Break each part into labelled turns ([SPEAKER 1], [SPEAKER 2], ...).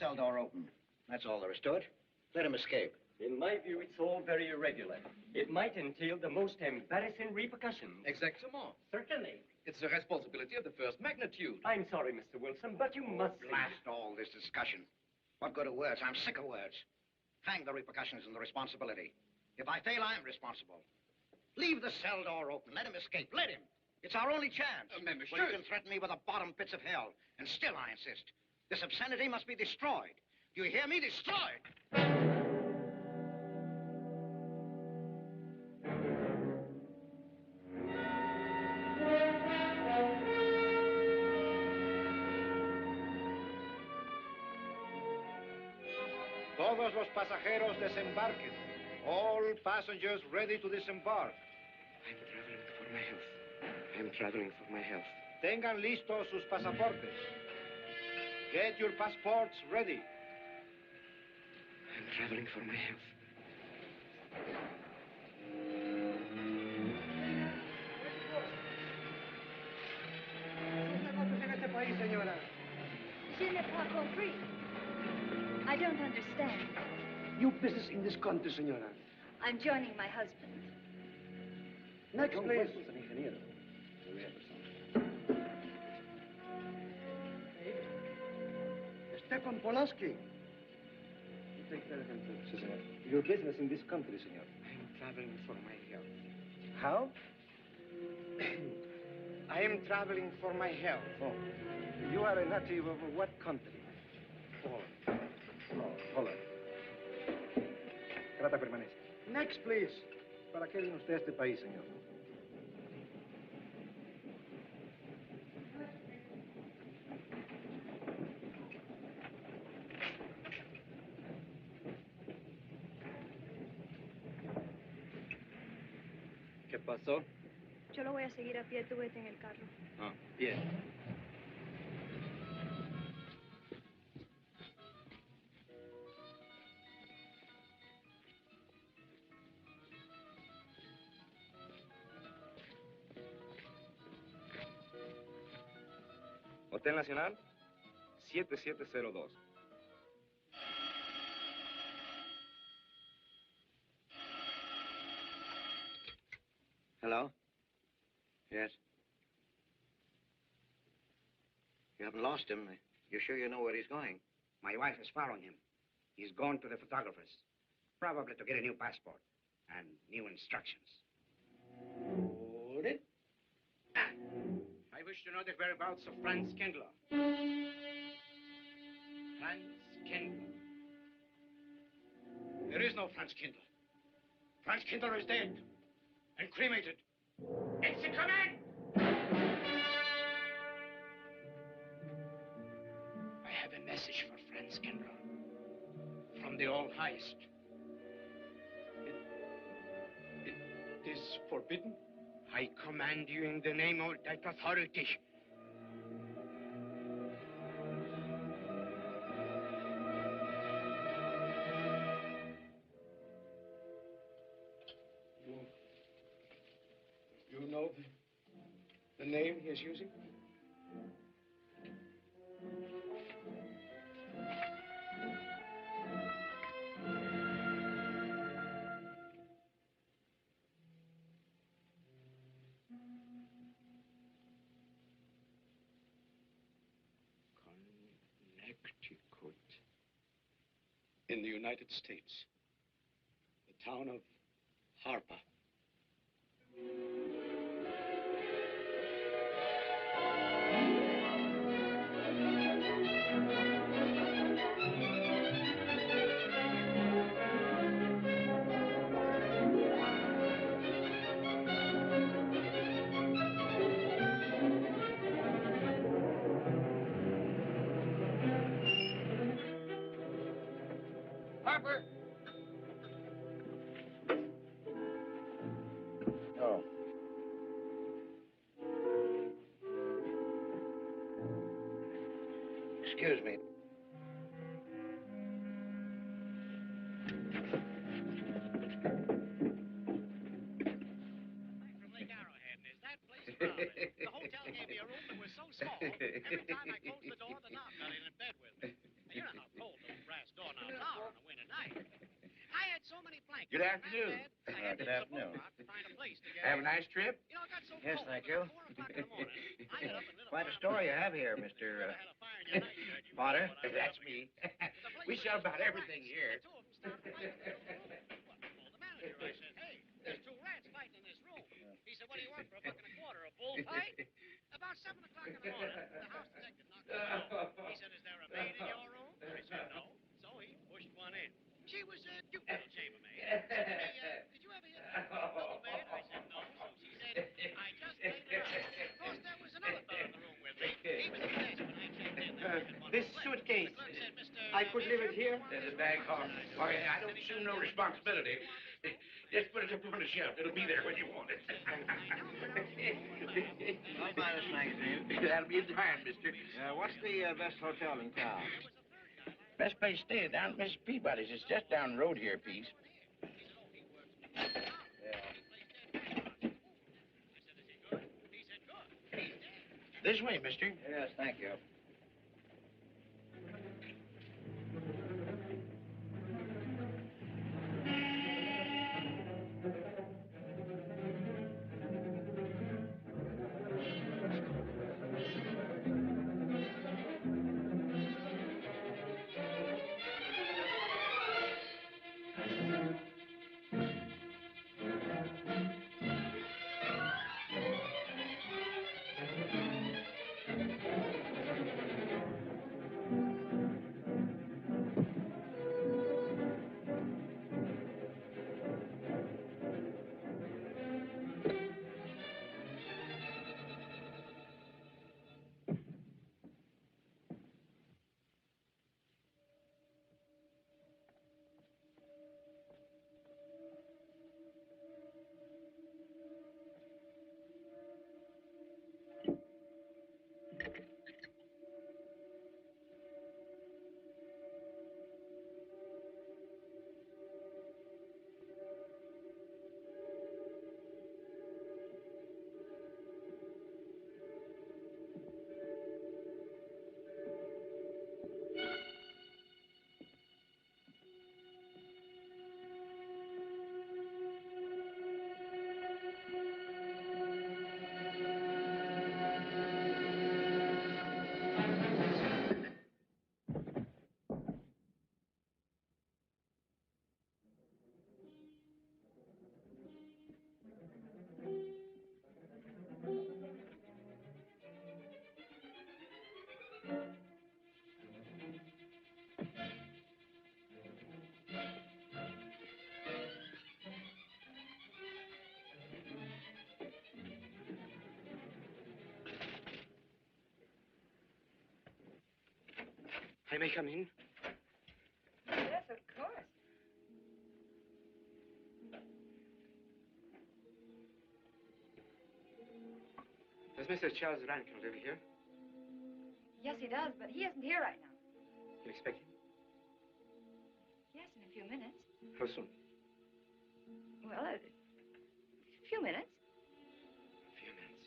[SPEAKER 1] cell door open. That's all there is to it. Let him escape.
[SPEAKER 2] In my view, it's all very irregular. It might entail the most embarrassing repercussions.
[SPEAKER 3] Exactement.
[SPEAKER 2] Certainly.
[SPEAKER 3] It's a responsibility of the first magnitude.
[SPEAKER 2] I'm sorry, Mr. Wilson, but you must...
[SPEAKER 1] Blast all this discussion. What good are words? I'm sick of words. Hang the repercussions and the responsibility. If I fail, I'm responsible. Leave the cell door open. Let him escape. Let him. It's our only chance.
[SPEAKER 3] Monsieur.
[SPEAKER 1] Well, you can threaten me with the bottom pits of hell, and still I insist. This obscenity must be destroyed. Do you hear me? Destroyed!
[SPEAKER 4] Todos los pasajeros desembarquen. All passengers ready to disembark.
[SPEAKER 2] I'm traveling for my health. I'm traveling for my health.
[SPEAKER 4] Tengan listos sus pasaportes. Get your passports ready.
[SPEAKER 2] I'm traveling for my health.
[SPEAKER 5] Je n'ai pas compris. I don't understand.
[SPEAKER 6] You business in this country, senora.
[SPEAKER 5] I'm joining my husband.
[SPEAKER 6] Next, please. Stefan Polanski. You take care of him, too, senor. Your business in this country, senor.
[SPEAKER 2] I'm traveling for my health.
[SPEAKER 6] How?
[SPEAKER 2] I am traveling for my health.
[SPEAKER 6] Oh. You are a native of what country?
[SPEAKER 2] Poland.
[SPEAKER 6] Oh, Holland. Trata permanece. Next, please. ¿Para qué vino usted a este país, señor?
[SPEAKER 3] ¿Qué pasó?
[SPEAKER 5] Yo lo voy a seguir a pie, tú vete en el carro.
[SPEAKER 3] Ah, bien.
[SPEAKER 7] Hotel Nacional, 7702.
[SPEAKER 1] Hello? Yes? You haven't lost him. You're sure you know where he's going?
[SPEAKER 8] My wife is following him. He's gone to the photographer's, probably to get a new passport and new instructions.
[SPEAKER 6] Hold it.
[SPEAKER 8] I wish to know the whereabouts of Franz Kindler. Franz Kindler. There is no Franz Kindler. Franz Kindler is dead and cremated. It's a command! I have a message for Franz Kindler from the All-Highest. It is forbidden? I command you in the name of that authority. You know the name he is using? Connecticut. In the United States. The town of Harper. Harper!
[SPEAKER 1] Oh. Excuse me.
[SPEAKER 8] From Lake Arrowhead, and is that place crowded? The hotel gave me a room that was so small, every time I closed the door, the knob got in bed with me. Now, you know how cold the
[SPEAKER 9] Good afternoon.
[SPEAKER 4] Good afternoon.
[SPEAKER 9] Have a nice trip?
[SPEAKER 1] Yes, thank you. Quite a story you have here, Mr. Potter.
[SPEAKER 9] That's me. We sell about everything here.
[SPEAKER 1] There's two rats fighting in this room. He said, what do you want for $1.25? A bullfight? About 7 o'clock in the morning, the house detective knocked on the door. He said, is there a maid in your room? I said, no. So he pushed one in. She was a cute little chambermaid. Said, hey, did you ever hear that double maid? I said, no. So she said, I just laid her out. Of course, there was another fellow in the room with me. He was at the desk when I checked in.
[SPEAKER 6] This suitcase,
[SPEAKER 1] The clerk said, Mr.
[SPEAKER 6] I could leave it here?
[SPEAKER 9] There's a bag home. Oh, yeah, I don't assume no responsibility. Just put it up on the shelf. It'll be there when you want it.
[SPEAKER 1] I'll buy this magazine.
[SPEAKER 9] That'll be fine, mister.
[SPEAKER 1] What's the best hotel in town?
[SPEAKER 9] Best place to stay down at Mrs. Peabody's. It's just down the road here a piece. This way, mister.
[SPEAKER 1] Yes, thank you.
[SPEAKER 8] I may come in?
[SPEAKER 5] Yes, of course.
[SPEAKER 8] Does Mr. Charles Rankin live here?
[SPEAKER 5] Yes, he does, but he isn't here right now.
[SPEAKER 8] You expect him?
[SPEAKER 5] Yes, in a few minutes.
[SPEAKER 8] How soon?
[SPEAKER 5] Well, a few minutes.
[SPEAKER 8] A few minutes.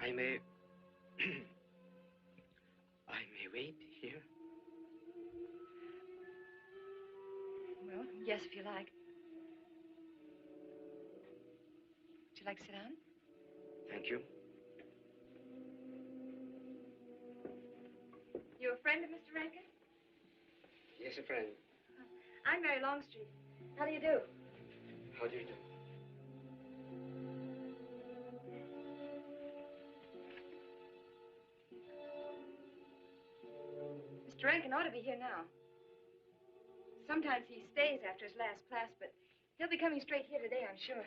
[SPEAKER 8] I may... I may wait here?
[SPEAKER 5] Well, yes, if you like. Would you like to sit down?
[SPEAKER 8] Thank you.
[SPEAKER 5] You a friend of Mr. Rankin?
[SPEAKER 8] Yes, a friend.
[SPEAKER 5] I'm Mary Longstreet. How do you do?
[SPEAKER 8] How do you do?
[SPEAKER 5] Mr. Rankin ought to be here now. Sometimes he stays after his last class, but he'll be coming straight here today, I'm sure.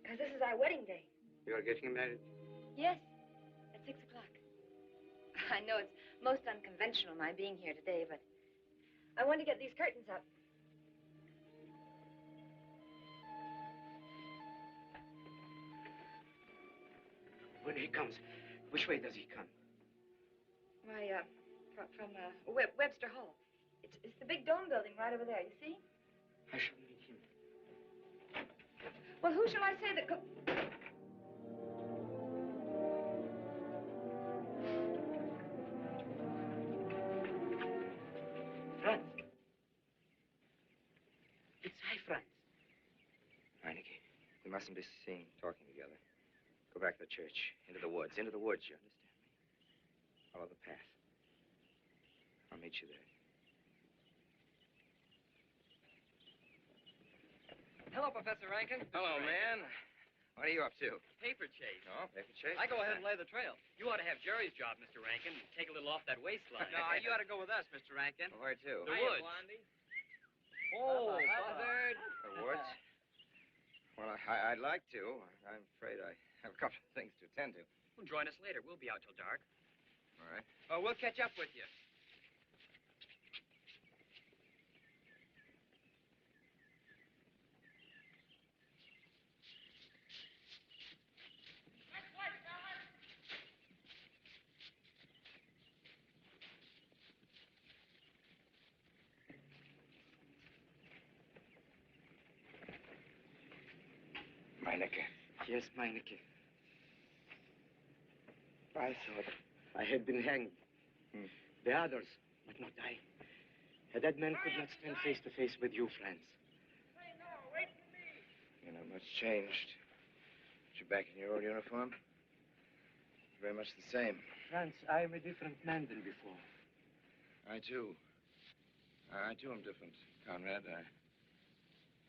[SPEAKER 5] Because this is our wedding day.
[SPEAKER 8] You are getting married?
[SPEAKER 5] Yes, at 6 o'clock. I know it's most unconventional, my being here today, but I want to get these curtains up.
[SPEAKER 8] When he comes, which way does he come?
[SPEAKER 5] Why, from Webster Hall. It's the big dome building right over there, you see?
[SPEAKER 8] I shall meet him.
[SPEAKER 5] Well, who shall I say that...
[SPEAKER 8] We mustn't be seen talking together. Go back to the church. Into the woods. Into the woods, you understand me? Follow the path. I'll meet you there.
[SPEAKER 2] Hello, Professor Rankin.
[SPEAKER 8] Hello, man. What are you up to?
[SPEAKER 2] Paper chase.
[SPEAKER 8] Oh, paper chase?
[SPEAKER 2] I go ahead and lay the trail. You ought to have Jerry's job, Mr. Rankin. Take a little off that waistline.
[SPEAKER 10] No, you ought to go with us, Mr. Rankin.
[SPEAKER 8] Where to?
[SPEAKER 2] The woods. Oh, Buzzard.
[SPEAKER 8] The woods? Well, I'd like to. I'm afraid I have a couple of things to attend to.
[SPEAKER 2] Well, join us later. We'll be out till dark.
[SPEAKER 8] All right.
[SPEAKER 10] Oh, we'll catch up with you.
[SPEAKER 8] Meineke.
[SPEAKER 6] Yes, Meineke. I thought I had been hanged. The others, but not I. A dead man could not stand face to face with you, Franz.
[SPEAKER 8] You're not much changed. You're back in your old uniform? Very much the same.
[SPEAKER 6] Franz, I am a different man than before.
[SPEAKER 8] I, too. I, too, am different, Conrad.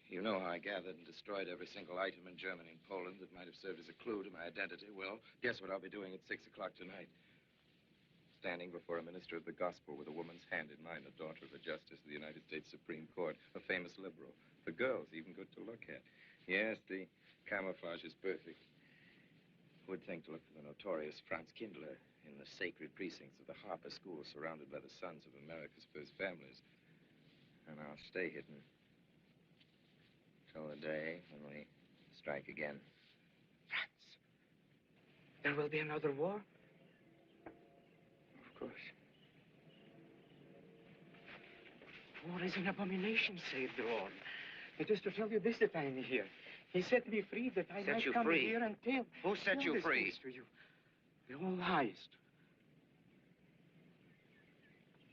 [SPEAKER 8] You know how I gathered and destroyed every single item in Germany and Poland that might have served as a clue to my identity. Well, guess what I'll be doing at 6 o'clock tonight? Standing before a minister of the gospel with a woman's hand in mine, a daughter of a justice of the United States Supreme Court, a famous liberal. The girl's even good to look at. Yes, the camouflage is perfect. Who would think to look for the notorious Franz Kindler in the sacred precincts of the Harper School, surrounded by the sons of America's first families? And I'll stay hidden till the day when we strike again.
[SPEAKER 6] Franz, there will be another war?
[SPEAKER 8] Of course.
[SPEAKER 6] War is an abomination, said the Lord. It is to tell you this that I am here. He set me free that I might come here and tell.
[SPEAKER 8] Who set you free?
[SPEAKER 6] To you. The all highest.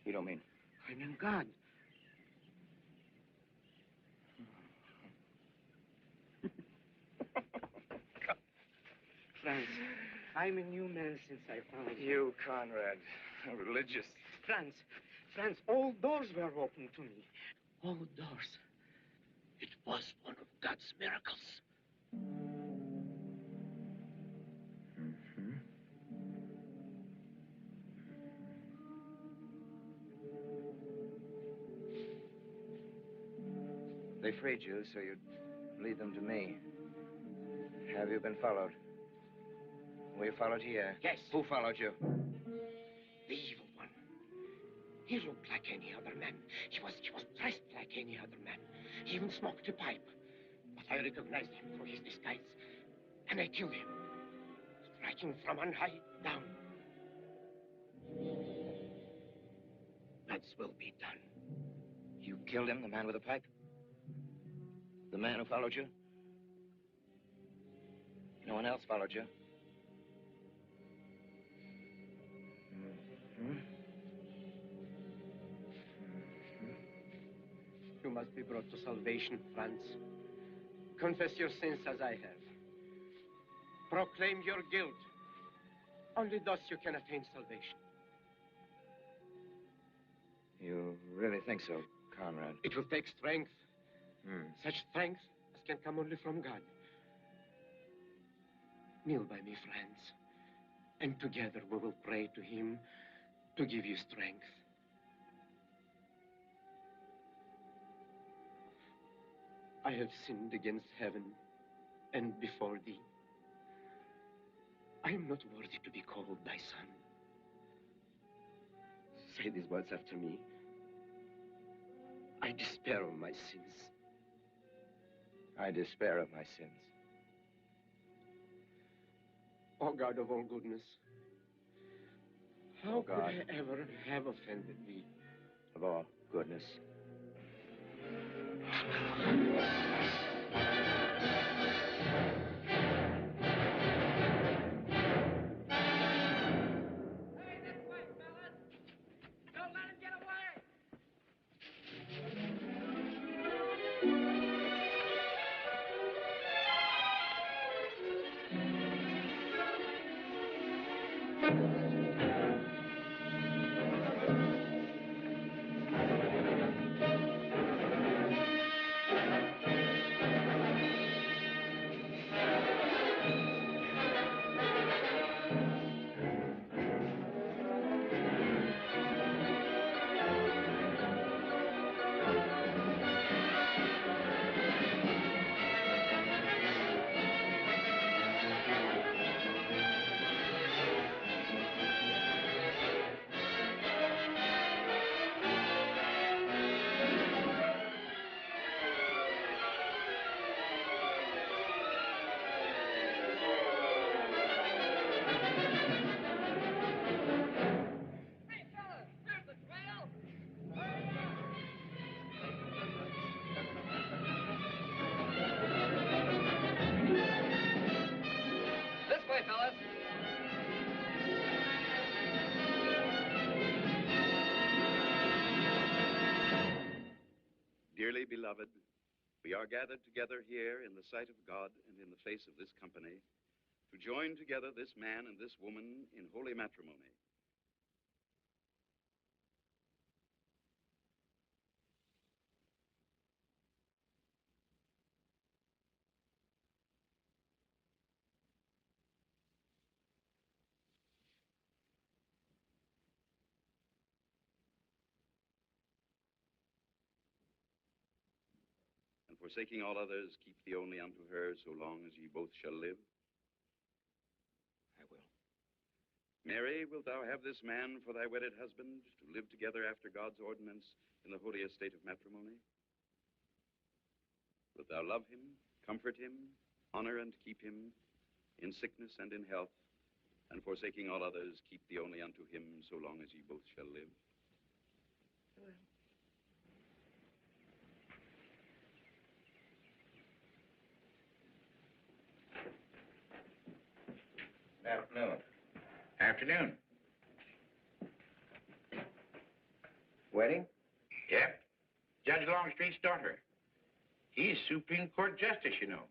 [SPEAKER 8] You don't mean?
[SPEAKER 6] I mean God. Franz, I'm a new man since I found you.
[SPEAKER 8] You, Conrad, religious.
[SPEAKER 6] Franz, all doors were open to me. All doors. It was one of God's miracles.
[SPEAKER 8] They freed you so you'd lead them to me. Have you been followed? Were you followed here?
[SPEAKER 6] Yes.
[SPEAKER 8] Who followed you?
[SPEAKER 6] The evil one. He looked like any other man. He was dressed like any other man. He even smoked a pipe. But I recognized him through his disguise. And I killed him. Striking from on high down. God's will be done.
[SPEAKER 8] You killed him, the man with the pipe? The man who followed you? No one else followed you?
[SPEAKER 6] You must be brought to salvation, Franz. Confess your sins as I have. Proclaim your guilt. Only thus you can attain salvation.
[SPEAKER 8] You really think so, Conrad?
[SPEAKER 6] It will take strength. Such strength as can come only from God. Kneel by me, Franz. And together we will pray to him to give you strength. I have sinned against heaven and before thee. I am not worthy to be called thy son. Say these words after me. I despair of my sins.
[SPEAKER 8] I despair of my sins.
[SPEAKER 6] O God of all goodness, how could I ever have offended thee?
[SPEAKER 8] Of all goodness.
[SPEAKER 11] Dearly beloved, we are gathered together here in the sight of God and in the face of this company to join together this man and this woman in holy matrimony. And forsaking all others, keep thee only unto her so long as ye both shall live.
[SPEAKER 6] I will.
[SPEAKER 11] Mary, wilt thou have this man for thy wedded husband, to live together after God's ordinance in the holy estate of matrimony? Wilt thou love him, comfort him, honor and keep him in sickness and in health, and forsaking all others, keep thee only unto him so long as ye both shall live?
[SPEAKER 5] I will.
[SPEAKER 9] Afternoon. Afternoon.
[SPEAKER 6] Wedding?
[SPEAKER 9] Yep. Judge Longstreet's daughter. He's Supreme Court Justice, you know.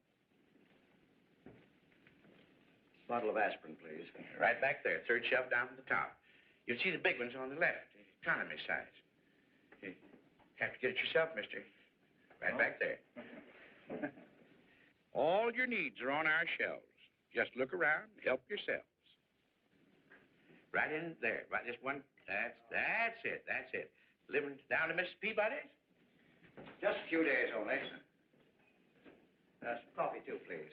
[SPEAKER 6] Bottle of aspirin, please.
[SPEAKER 9] Right back there, third shelf down from the top. You'll see the big ones on the left, economy size. You have to get it yourself, mister. Right back there. All your needs are on our shelves. Just look around, help yourselves. Right in there, right this one. That's it. Living down to Mrs. Peabody's?
[SPEAKER 6] Just a few days only. Some coffee, too, please.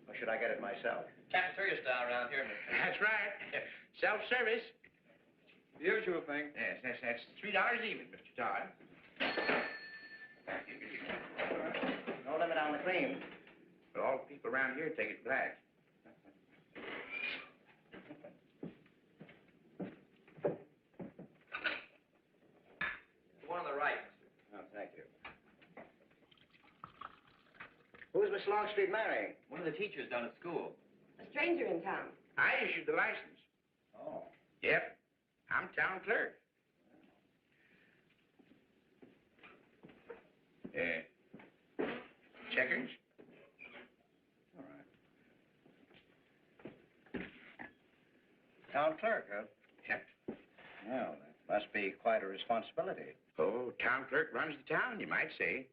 [SPEAKER 6] Or should I get it myself?
[SPEAKER 3] Cafeteria style around here, mister.
[SPEAKER 9] That's right. Self-service.
[SPEAKER 3] The usual thing.
[SPEAKER 9] Yes, that's $3 even, Mr. Todd.
[SPEAKER 6] No limit on the cream.
[SPEAKER 9] But all the people around here take it black.
[SPEAKER 3] The one on the right, mister.
[SPEAKER 6] Oh, thank you. Who's Miss Longstreet marrying?
[SPEAKER 3] One of the teachers down at school.
[SPEAKER 5] A stranger in town.
[SPEAKER 9] I issued the license.
[SPEAKER 6] Oh.
[SPEAKER 9] Yep. I'm town clerk. Checkers?
[SPEAKER 6] All right. Town clerk, huh?
[SPEAKER 9] Yep.
[SPEAKER 6] Well, that must be quite a responsibility.
[SPEAKER 9] Oh, town clerk runs the town, you might say.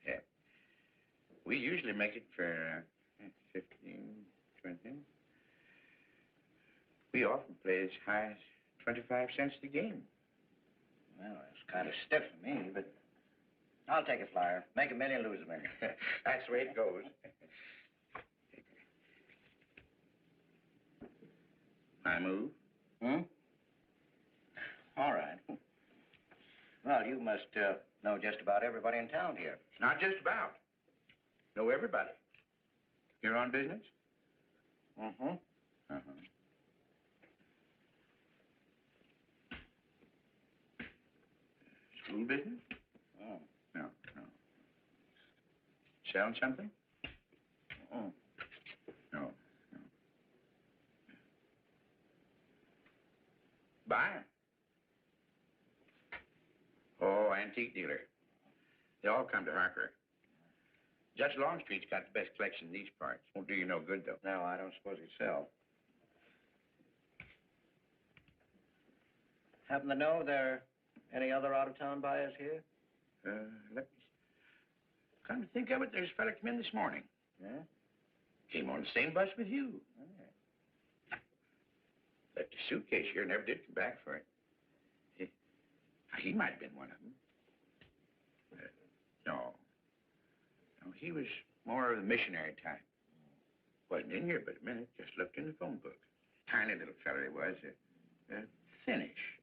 [SPEAKER 9] Yeah. We usually make it for 15, 20. We often play as high as 25 cents a game.
[SPEAKER 6] Well, it's kind of stiff for me, but I'll take a flyer. Make a million, lose a million.
[SPEAKER 9] That's the way it goes. I move.
[SPEAKER 6] All right. Well, you must know just about everybody in town here.
[SPEAKER 9] Not just about. Know everybody. You're on business?
[SPEAKER 6] Mm-hmm.
[SPEAKER 9] Uh-huh. School business?
[SPEAKER 6] Oh.
[SPEAKER 9] No. Selling something?
[SPEAKER 6] Oh.
[SPEAKER 9] No. Buying? Oh, antique dealer. They all come to Harker. Judge Longstreet's got the best collection in these parts. Won't do you no good, though.
[SPEAKER 6] No, I don't suppose he'd sell. Happen to know there are any other out-of-town buyers here?
[SPEAKER 9] Let me... Come to think of it, there's a fella come in this morning.
[SPEAKER 6] Yeah?
[SPEAKER 9] Came on the same bus with you.
[SPEAKER 6] Oh.
[SPEAKER 9] Left his suitcase here, never did come back for it. He might have been one of them. No, he was more of the missionary type. Wasn't in here but a minute, just looked in the phone book. Tiny little fella he was, thinnish,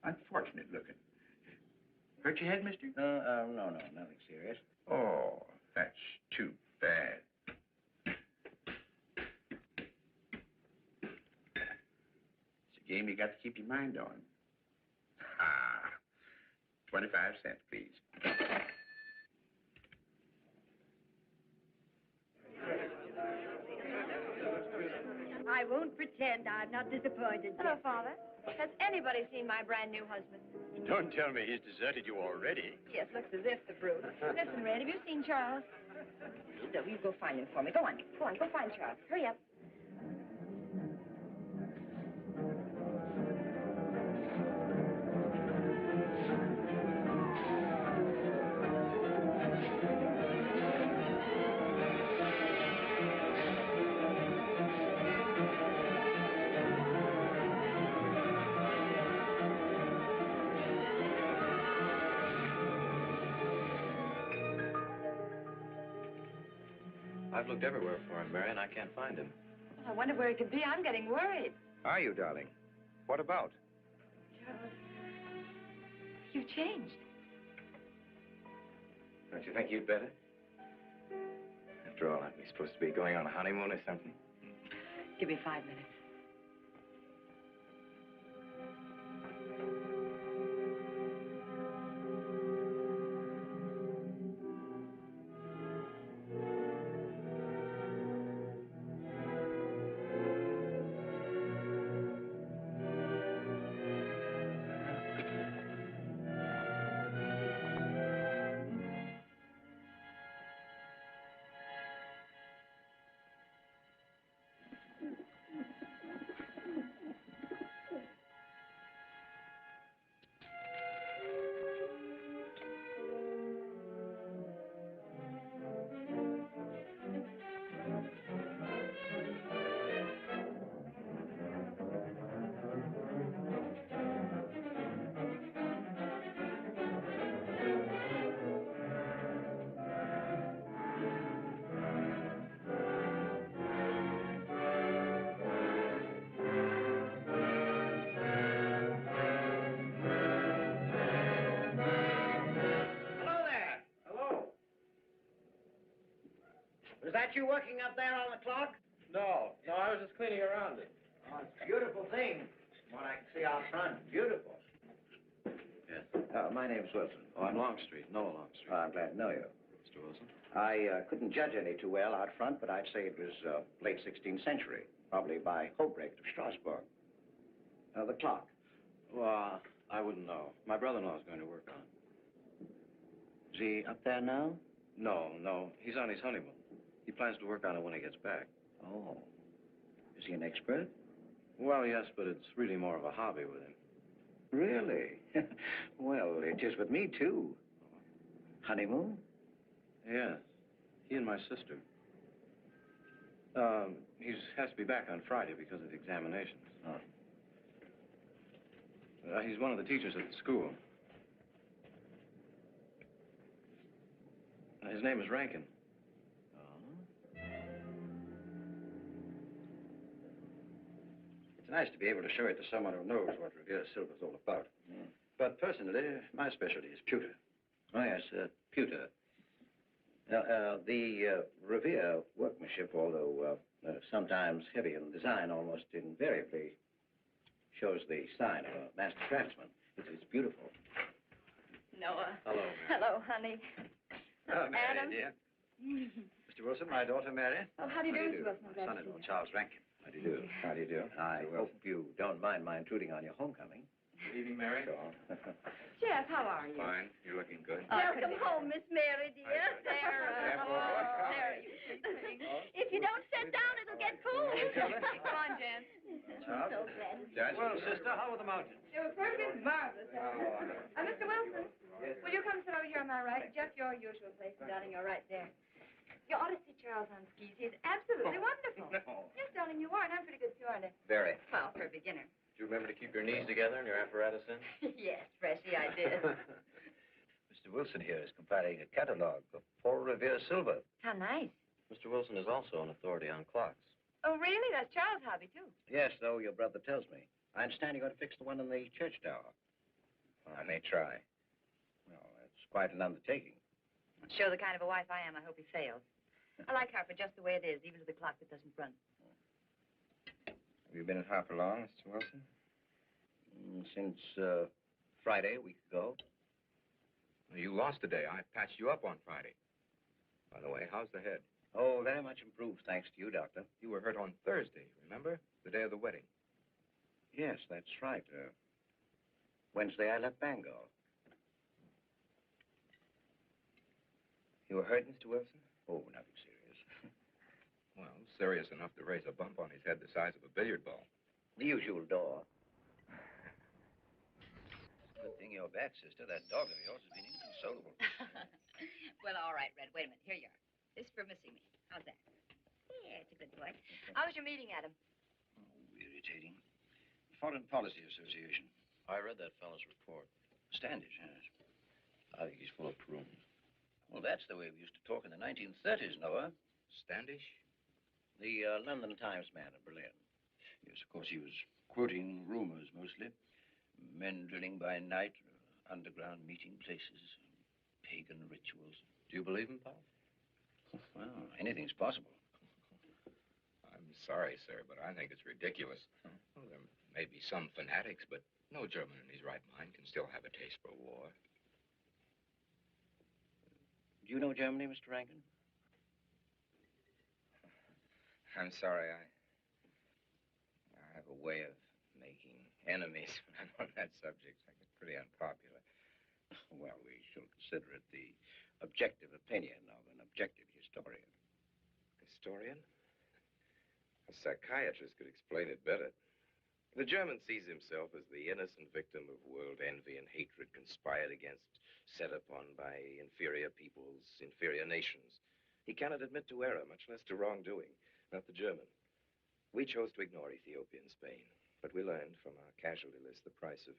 [SPEAKER 9] unfortunate looking. Hurt your head, mister?
[SPEAKER 6] No, nothing serious.
[SPEAKER 9] Oh, that's too bad. It's a game you got to keep your mind on. 25 cents, please.
[SPEAKER 12] I won't pretend I'm not disappointed.
[SPEAKER 5] Hello, Father. Has anybody seen my brand new husband?
[SPEAKER 13] Don't tell me he's deserted you already.
[SPEAKER 12] Yes, looks as if, the brute. Listen, Red, have you seen Charles? So you go find him for me. Go on, go find Charles. Hurry up.
[SPEAKER 3] I've looked everywhere for him, Mary, and I can't find him.
[SPEAKER 5] Well, I wonder where he could be. I'm getting worried.
[SPEAKER 8] Are you, darling? What about?
[SPEAKER 5] Charles, you've changed.
[SPEAKER 3] Don't you think you'd better? After all, aren't we supposed to be going on a honeymoon or something?
[SPEAKER 5] Give me 5 minutes.
[SPEAKER 1] Was that you working up there on the clock?
[SPEAKER 3] No, I was just cleaning around it.
[SPEAKER 1] Oh, it's a beautiful thing. From what I can see out front. Beautiful.
[SPEAKER 3] Yes.
[SPEAKER 1] My name's Wilson.
[SPEAKER 3] Oh, on Longstreet, Noah Longstreet.
[SPEAKER 1] I'm glad to know you.
[SPEAKER 3] Mr. Wilson?
[SPEAKER 1] I couldn't judge any too well out front, but I'd say it was late 16th century. Probably by Hobrecht of Strasbourg. The clock.
[SPEAKER 3] Well, I wouldn't know. My brother-in-law's going to work on it.
[SPEAKER 1] Is he up there now?
[SPEAKER 3] No. He's on his honeymoon. He plans to work on it when he gets back.
[SPEAKER 1] Oh. Is he an expert?
[SPEAKER 3] Well, yes, but it's really more of a hobby with him.
[SPEAKER 1] Really? Well, it is with me, too. Honeymoon?
[SPEAKER 3] Yes. He and my sister. He has to be back on Friday because of the examinations.
[SPEAKER 1] Oh.
[SPEAKER 3] He's one of the teachers at the school. His name is Rankin.
[SPEAKER 1] It's nice to be able to show it to someone who knows what Revere Silver's all about. Mm. But personally, my specialty is pewter. Oh, yes, pewter. The Revere workmanship, although sometimes heavy in design, almost invariably shows the sign of a master craftsman. It's beautiful.
[SPEAKER 12] Noah.
[SPEAKER 3] Hello, Mary.
[SPEAKER 12] Hello, honey.
[SPEAKER 4] Oh, Mary,
[SPEAKER 12] Adam.
[SPEAKER 4] dear. Mr. Wilson, my daughter, Mary.
[SPEAKER 5] Oh, how do you do, Mr. Wilson?
[SPEAKER 4] My son-in-law, Charles Rankin.
[SPEAKER 1] How do you do? How do you do? I hope you don't mind my intruding on your homecoming.
[SPEAKER 3] Good evening, Mary.
[SPEAKER 1] Sure.
[SPEAKER 5] Jeff, how are you?
[SPEAKER 8] Fine. You're looking good.
[SPEAKER 12] Welcome home, Miss Mary, dear. Sarah. Sarah, you sleeping. If you don't sit down, it'll get cool.
[SPEAKER 5] Come on, Jan.
[SPEAKER 12] I'm so glad.
[SPEAKER 8] Judge?
[SPEAKER 4] Well, sister, how are the mountains?
[SPEAKER 5] They were perfect, marvelous. Mr. Wilson, will you come sit over here on my right? Jeff, your usual place, darling, you're right there. You ought to see Charles on skis. He's absolutely wonderful.
[SPEAKER 8] No.
[SPEAKER 5] Yes, darling, you are, and I'm pretty good too, aren't I?
[SPEAKER 3] Very.
[SPEAKER 5] Well, for a beginner.
[SPEAKER 3] Do you remember to keep your knees together and your apparatus in?
[SPEAKER 5] Yes, Freshy, I did.
[SPEAKER 4] Mr. Wilson here is compiling a catalog of Paul Revere silver.
[SPEAKER 5] How nice.
[SPEAKER 3] Mr. Wilson is also an authority on clocks.
[SPEAKER 5] Oh, really? That's Charles' hobby, too.
[SPEAKER 1] Yes, though your brother tells me. I understand you're going to fix the one in the church tower.
[SPEAKER 4] I may try.
[SPEAKER 1] Well, that's quite an undertaking.
[SPEAKER 5] Show the kind of a wife I am. I hope he fails. I like Harper just the way it is, even to the clock that doesn't run.
[SPEAKER 8] Have you been at Harper long, Mr. Wilson?
[SPEAKER 1] Since Friday, a week ago.
[SPEAKER 8] You lost a day. I patched you up on Friday. By the way, how's the head?
[SPEAKER 1] Oh, very much improved, thanks to you, Doctor.
[SPEAKER 8] You were hurt on Thursday, remember? The day of the wedding.
[SPEAKER 1] Yes, that's right. Wednesday, I left Bangor.
[SPEAKER 3] You were hurt, Mr. Wilson?
[SPEAKER 1] Oh, nothing serious.
[SPEAKER 3] Well, serious enough to raise a bump on his head the size of a billiard ball.
[SPEAKER 1] The usual door. Good thing you're back, sister. That dog of yours has been inconsolable.
[SPEAKER 12] Well, all right, Red. Wait a minute. Here you are. This is for missing me. How's that? Yeah, it's a good boy. How was your meeting, Adam?
[SPEAKER 1] Oh, irritating. Foreign Policy Association.
[SPEAKER 14] I read that fellow's report.
[SPEAKER 1] Standish, yes.
[SPEAKER 14] I think he's full of prunes.
[SPEAKER 1] Well, that's the way we used to talk in the 1930s, Noah.
[SPEAKER 3] Standish?
[SPEAKER 1] The London Times man in Berlin. Yes, of course, he was quoting rumors mostly. Men drilling by night, underground meeting places, pagan rituals.
[SPEAKER 3] Do you believe him, Paul?
[SPEAKER 1] Well, anything's possible.
[SPEAKER 3] I'm sorry, sir, but I think it's ridiculous. Well, there may be some fanatics, but no German in his right mind can still have a taste for war.
[SPEAKER 1] Do you know Germany, Mr. Rankin?
[SPEAKER 3] I'm sorry, I have a way of making enemies when I'm on that subject. I get pretty unpopular.
[SPEAKER 1] Well, we shall consider it the objective opinion of an objective historian.
[SPEAKER 3] Historian? A psychiatrist could explain it better. The German sees himself as the innocent victim of world envy and hatred conspired against, set upon by inferior peoples, inferior nations. He cannot admit to error, much less to wrongdoing. Not the German. We chose to ignore Ethiopia and Spain, but we learned from our casualty list the price of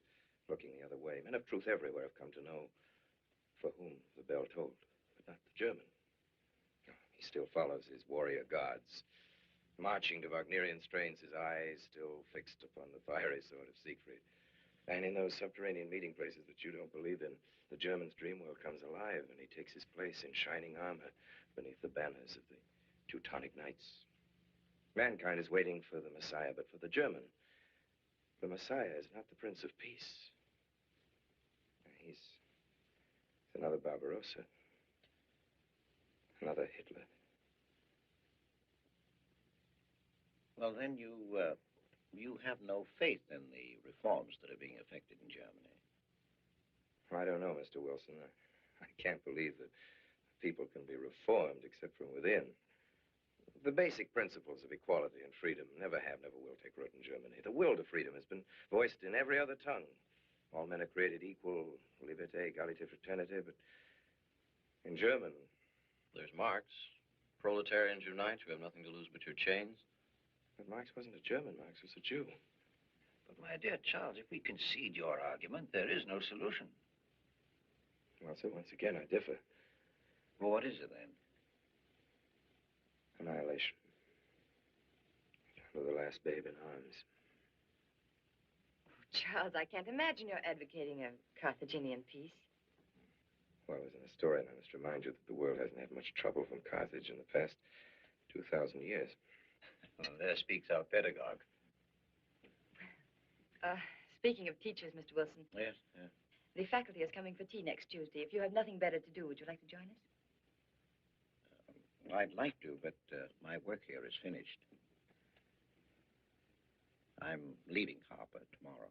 [SPEAKER 3] looking the other way. Men of truth everywhere have come to know for whom the bell tolled, but not the German. He still follows his warrior gods, marching to Wagnerian strains, his eyes still fixed upon the fiery sword of Siegfried. And in those subterranean meeting places that you don't believe in, the German's dream world comes alive, and he takes his place in shining armor beneath the banners of the Teutonic Knights. Mankind is waiting for the Messiah, but for the German, the Messiah is not the Prince of Peace. He's another Barbarossa, another Hitler.
[SPEAKER 1] Well, then you have no faith in the reforms that are being effected in Germany.
[SPEAKER 3] I don't know, Mr. Wilson. I can't believe that people can be reformed except from within. The basic principles of equality and freedom never have, never will take root in Germany. The will to freedom has been voiced in every other tongue. All men are created equal, liberté, égalité, fraternité, but in German...
[SPEAKER 14] There's Marx. Proletarians unite. You have nothing to lose but your chains.
[SPEAKER 3] But Marx wasn't a German. Marx was a Jew.
[SPEAKER 1] But, my dear Charles, if we concede your argument, there is no solution.
[SPEAKER 3] Well, sir, once again, I differ.
[SPEAKER 1] Well, what is it, then?
[SPEAKER 3] Annihilation. Down to the last babe in arms.
[SPEAKER 12] Oh, Charles, I can't imagine you're advocating a Carthaginian peace.
[SPEAKER 3] Well, as an historian, I must remind you that the world hasn't had much trouble from Carthage in the past 2,000 years.
[SPEAKER 1] Well, there speaks our pedagogue.
[SPEAKER 12] Speaking of teachers, Mr. Wilson.
[SPEAKER 1] Yes, yes.
[SPEAKER 12] The faculty is coming for tea next Tuesday. If you have nothing better to do, would you like to join us?
[SPEAKER 1] I'd like to, but my work here is finished. I'm leaving Harper tomorrow.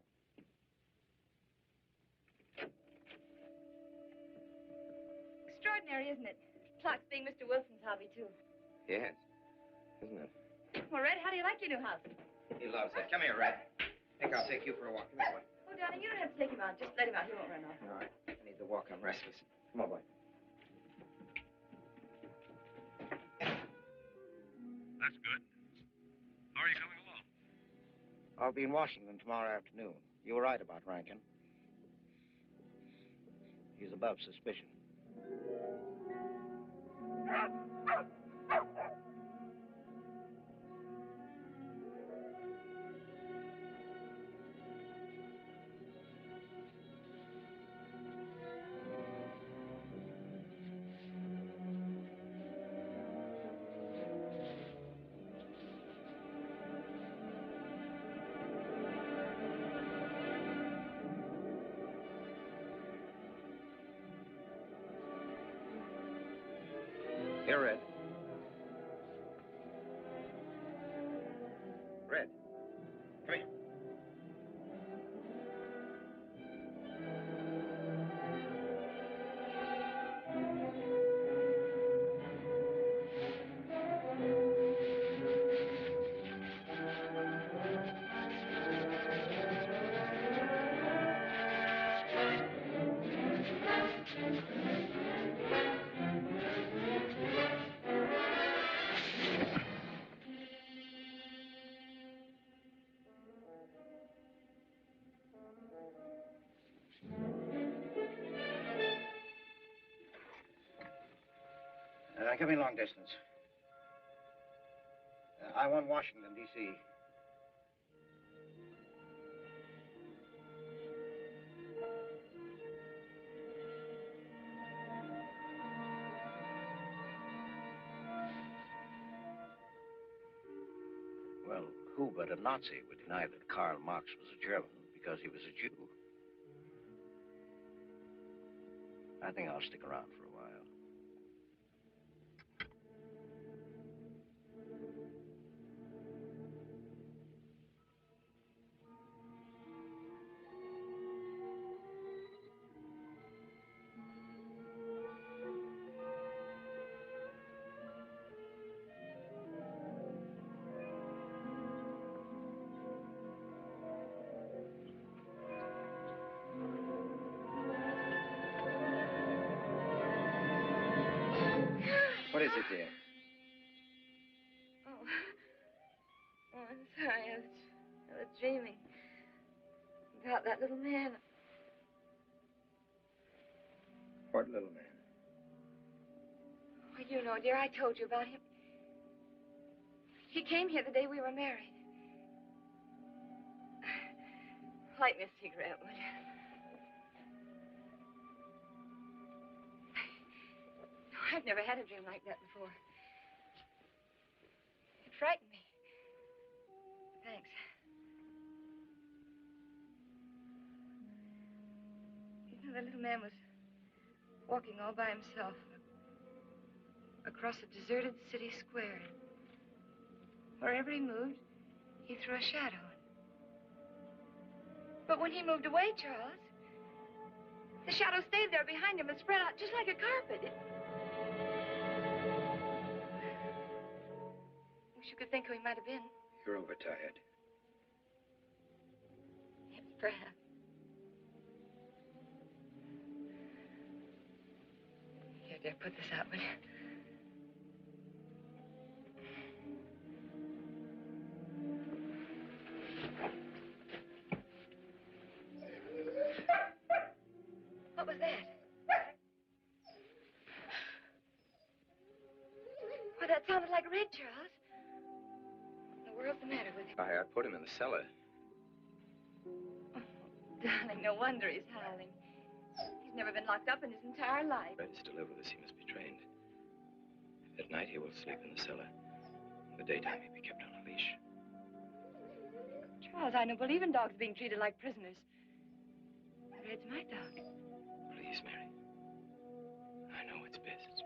[SPEAKER 5] Extraordinary, isn't it? Clocks being Mr. Wilson's hobby, too.
[SPEAKER 3] Yes, isn't it?
[SPEAKER 5] Well, Red, how do you like your new house?
[SPEAKER 3] He loves it. Come here, Red. I think I'll take you for a walk. Come here, boy.
[SPEAKER 5] Oh, darling, you don't have to take him out. Just let him out. He won't run off.
[SPEAKER 3] All right. I need the walk. I'm restless. Come on, boy.
[SPEAKER 11] That's good. How are you coming along?
[SPEAKER 1] I'll be in Washington tomorrow afternoon. You were right about Rankin. He's above suspicion. Here, Red. Red. Come here. give me long distance. I want Washington, D.C.
[SPEAKER 15] Well, who but a Nazi would deny that Karl Marx was a German because he was a Jew? I think I'll stick around for a while.
[SPEAKER 1] What is it, dear?
[SPEAKER 5] Oh, I'm sorry. I was dreaming about that little man.
[SPEAKER 1] What little man?
[SPEAKER 5] Oh, you know, dear, I told you about him. He came here the day we were married. Light me a cigarette, will you? I've never had a dream like that before. It frightened me. Thanks. You know, the little man was walking all by himself across a deserted city square. Wherever he moved, he threw a shadow. But when he moved away, Charles, the shadow stayed there behind him and spread out just like a carpet. Wish you could think who he might have been.
[SPEAKER 1] You're overtired.
[SPEAKER 5] Yes, perhaps. Here, dear, put this out, will you? What was that? Why, that sounded like Red, Charles. What in the world's the matter with him?
[SPEAKER 3] I put him in the cellar.
[SPEAKER 5] Oh, darling, no wonder he's howling. He's never been locked up in his entire life.
[SPEAKER 3] Red is still over this. He must be trained. At night, he will sleep in the cellar. In the daytime, he'll be kept on a leash.
[SPEAKER 5] Charles, I don't believe in dogs being treated like prisoners. Red's my dog.
[SPEAKER 3] Please, Mary. I know it's best.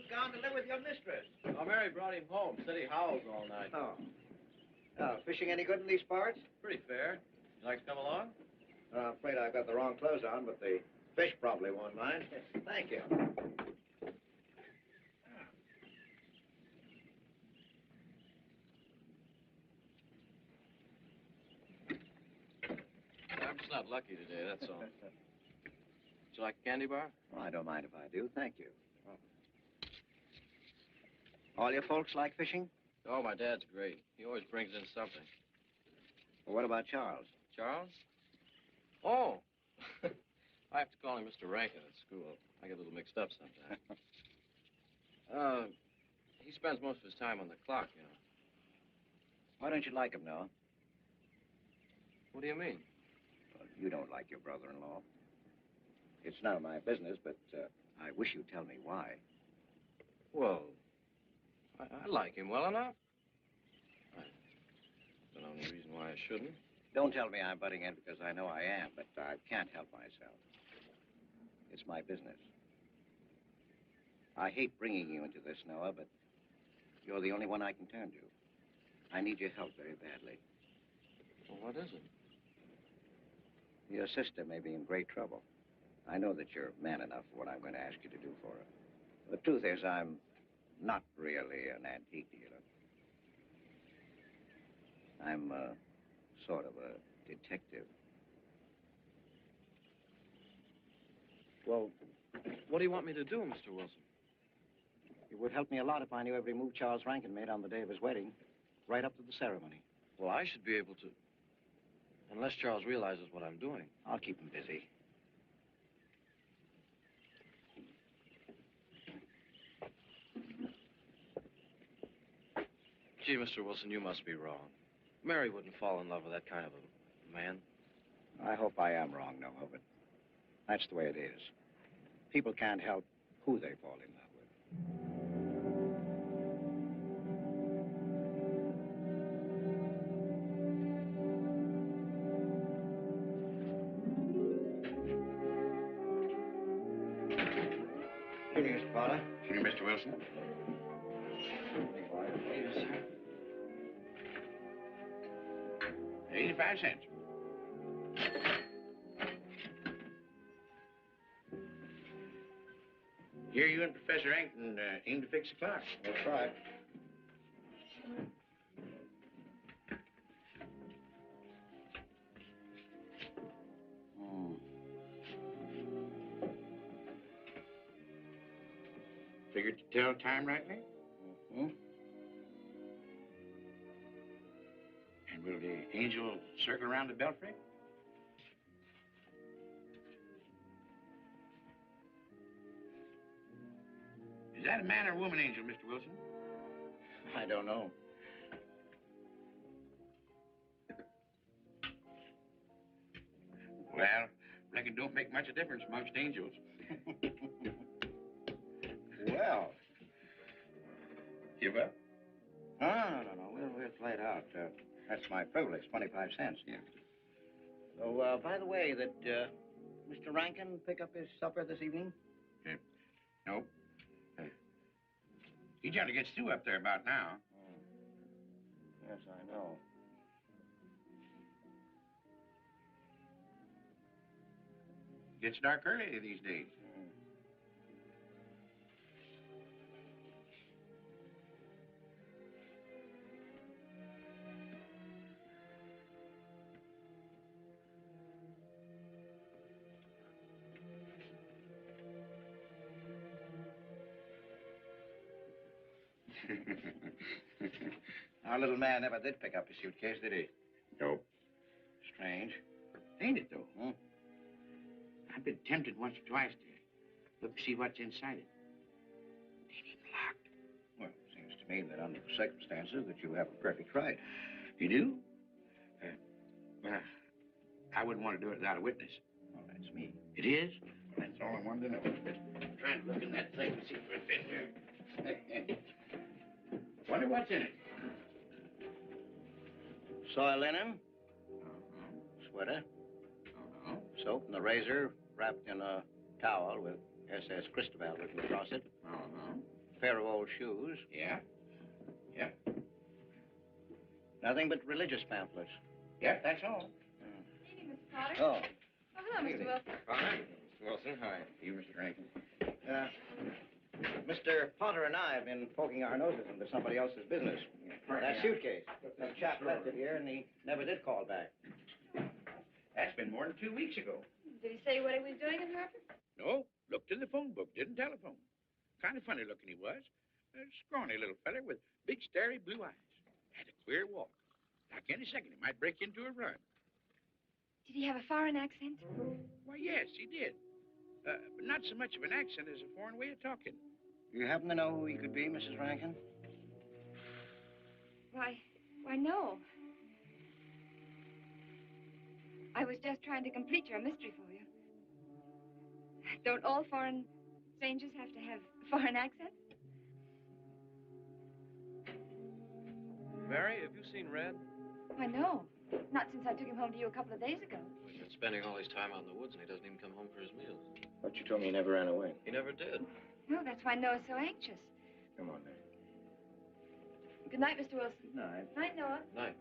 [SPEAKER 1] Gone to live with your mistress.
[SPEAKER 16] Oh, Mary brought him home. Said he howls all night.
[SPEAKER 1] Oh. Fishing any good in these parts?
[SPEAKER 16] Pretty fair. You like to come along?
[SPEAKER 1] I'm afraid I've got the wrong clothes on, but the fish probably won't mind. Thank you.
[SPEAKER 14] I'm just not lucky today, that's all. Would you like a candy bar?
[SPEAKER 1] Oh, I don't mind if I do. Thank you. All your folks like fishing?
[SPEAKER 14] Oh, my dad's great. He always brings in something.
[SPEAKER 1] Well, what about Charles?
[SPEAKER 14] Charles? Oh. I have to call him Mr. Rankin at school. I get a little mixed up sometimes. He spends most of his time on the clock, you know.
[SPEAKER 1] Why don't you like him, Noah?
[SPEAKER 14] What do you mean?
[SPEAKER 1] Well, you don't like your brother-in-law. It's none of my business, but I wish you'd tell me why.
[SPEAKER 14] Well, I like him well enough. I don't know any reason why I shouldn't.
[SPEAKER 1] Don't tell me I'm butting in because I know I am, but I can't help myself. It's my business. I hate bringing you into this, Noah, but you're the only one I can turn to. I need your help very badly.
[SPEAKER 14] Well, what is it?
[SPEAKER 1] Your sister may be in great trouble. I know that you're man enough for what I'm going to ask you to do for her. The truth is, I'm
[SPEAKER 15] not really an antique dealer. I'm sort of a detective.
[SPEAKER 14] Well, what do you want me to do, Mr. Wilson?
[SPEAKER 15] It would help me a lot if I knew every move Charles Rankin made on the day of his wedding, right up to the ceremony.
[SPEAKER 14] Well, I should be able to. Unless Charles realizes what I'm doing.
[SPEAKER 15] I'll keep him busy.
[SPEAKER 14] Gee, Mr. Wilson, you must be wrong. Mary wouldn't fall in love with that kind of a man.
[SPEAKER 15] I hope I am wrong, Noah, but that's the way it is. People can't help who they fall in love with. Here, Mr. Potter.
[SPEAKER 9] Here, Mr. Wilson.
[SPEAKER 14] Yes, sir.
[SPEAKER 9] 85 cents. Here you and Professor Ankton aim to fix the clock.
[SPEAKER 15] That's right.
[SPEAKER 9] Figured to tell time rightly?
[SPEAKER 15] Mm-hmm.
[SPEAKER 9] And will the angel circle around the belfry? Is that a man or woman angel, Mr. Wilson?
[SPEAKER 15] I don't know.
[SPEAKER 9] Well, reckon don't make much of a difference amongst angels.
[SPEAKER 15] Well.
[SPEAKER 9] Give up?
[SPEAKER 15] No. We'll play it out. That's my privilege, 25 cents.
[SPEAKER 9] Yeah.
[SPEAKER 15] So, by the way, did Mr. Rankin pick up his supper this evening?
[SPEAKER 9] No. He generally gets through up there about now.
[SPEAKER 15] Yes, I know.
[SPEAKER 9] Gets dark early these days.
[SPEAKER 15] Our little man never did pick up his suitcase, did he?
[SPEAKER 9] Nope.
[SPEAKER 15] Strange.
[SPEAKER 9] Ain't it, though?
[SPEAKER 15] Hmm?
[SPEAKER 9] I've been tempted once or twice to look to see what's inside it. Ain't even locked.
[SPEAKER 15] Well, it seems to me that under the circumstances that you have a perfect right.
[SPEAKER 9] You do? Well, I wouldn't want to do it without a witness.
[SPEAKER 15] Oh, that's me.
[SPEAKER 9] It is? That's all I wanted to know. I'm trying to look in that thing and see if it's in here. Wonder what's in it.
[SPEAKER 15] Soy linen. Sweater. Soap and a razor wrapped in a towel with SS Cristobal written across it. Pair of old shoes.
[SPEAKER 9] Yeah.
[SPEAKER 15] Nothing but religious pamphlets.
[SPEAKER 9] Yep, that's all.
[SPEAKER 5] Evening, Mr. Potter.
[SPEAKER 15] Oh.
[SPEAKER 5] Oh, hello, Mr. Wilson.
[SPEAKER 8] Hi, Mr. Wilson. Hi.
[SPEAKER 9] You, Mr. Rankin.
[SPEAKER 15] Mr. Potter and I have been poking our noses into somebody else's business. That suitcase. Some chap left it here, and he never did call back.
[SPEAKER 9] That's been more than 2 weeks ago.
[SPEAKER 5] Did he say what he was doing in Harper?
[SPEAKER 9] No, looked in the phone book, didn't telephone. Kind of funny looking he was. A scrawny little feller with big, starry blue eyes. Had a queer walk. Like any second, he might break into a run.
[SPEAKER 5] Did he have a foreign accent?
[SPEAKER 9] Why, yes, he did. But not so much of an accent as a foreign way of talking.
[SPEAKER 15] Do you happen to know who he could be, Mrs. Rankin?
[SPEAKER 5] Why, no. I was just trying to complete your mystery for you. Don't all foreign strangers have to have foreign accents?
[SPEAKER 14] Mary, have you seen Red?
[SPEAKER 5] Why, no. Not since I took him home to you a couple of days ago.
[SPEAKER 14] He's been spending all his time out in the woods, and he doesn't even come home for his meals.
[SPEAKER 15] But you told me he never ran away.
[SPEAKER 14] He never did.
[SPEAKER 5] No, that's why Noah's so anxious.
[SPEAKER 15] Come on, Mary.
[SPEAKER 5] Good night, Mr. Wilson.
[SPEAKER 15] Good night.
[SPEAKER 5] Night, Noah.
[SPEAKER 14] Night.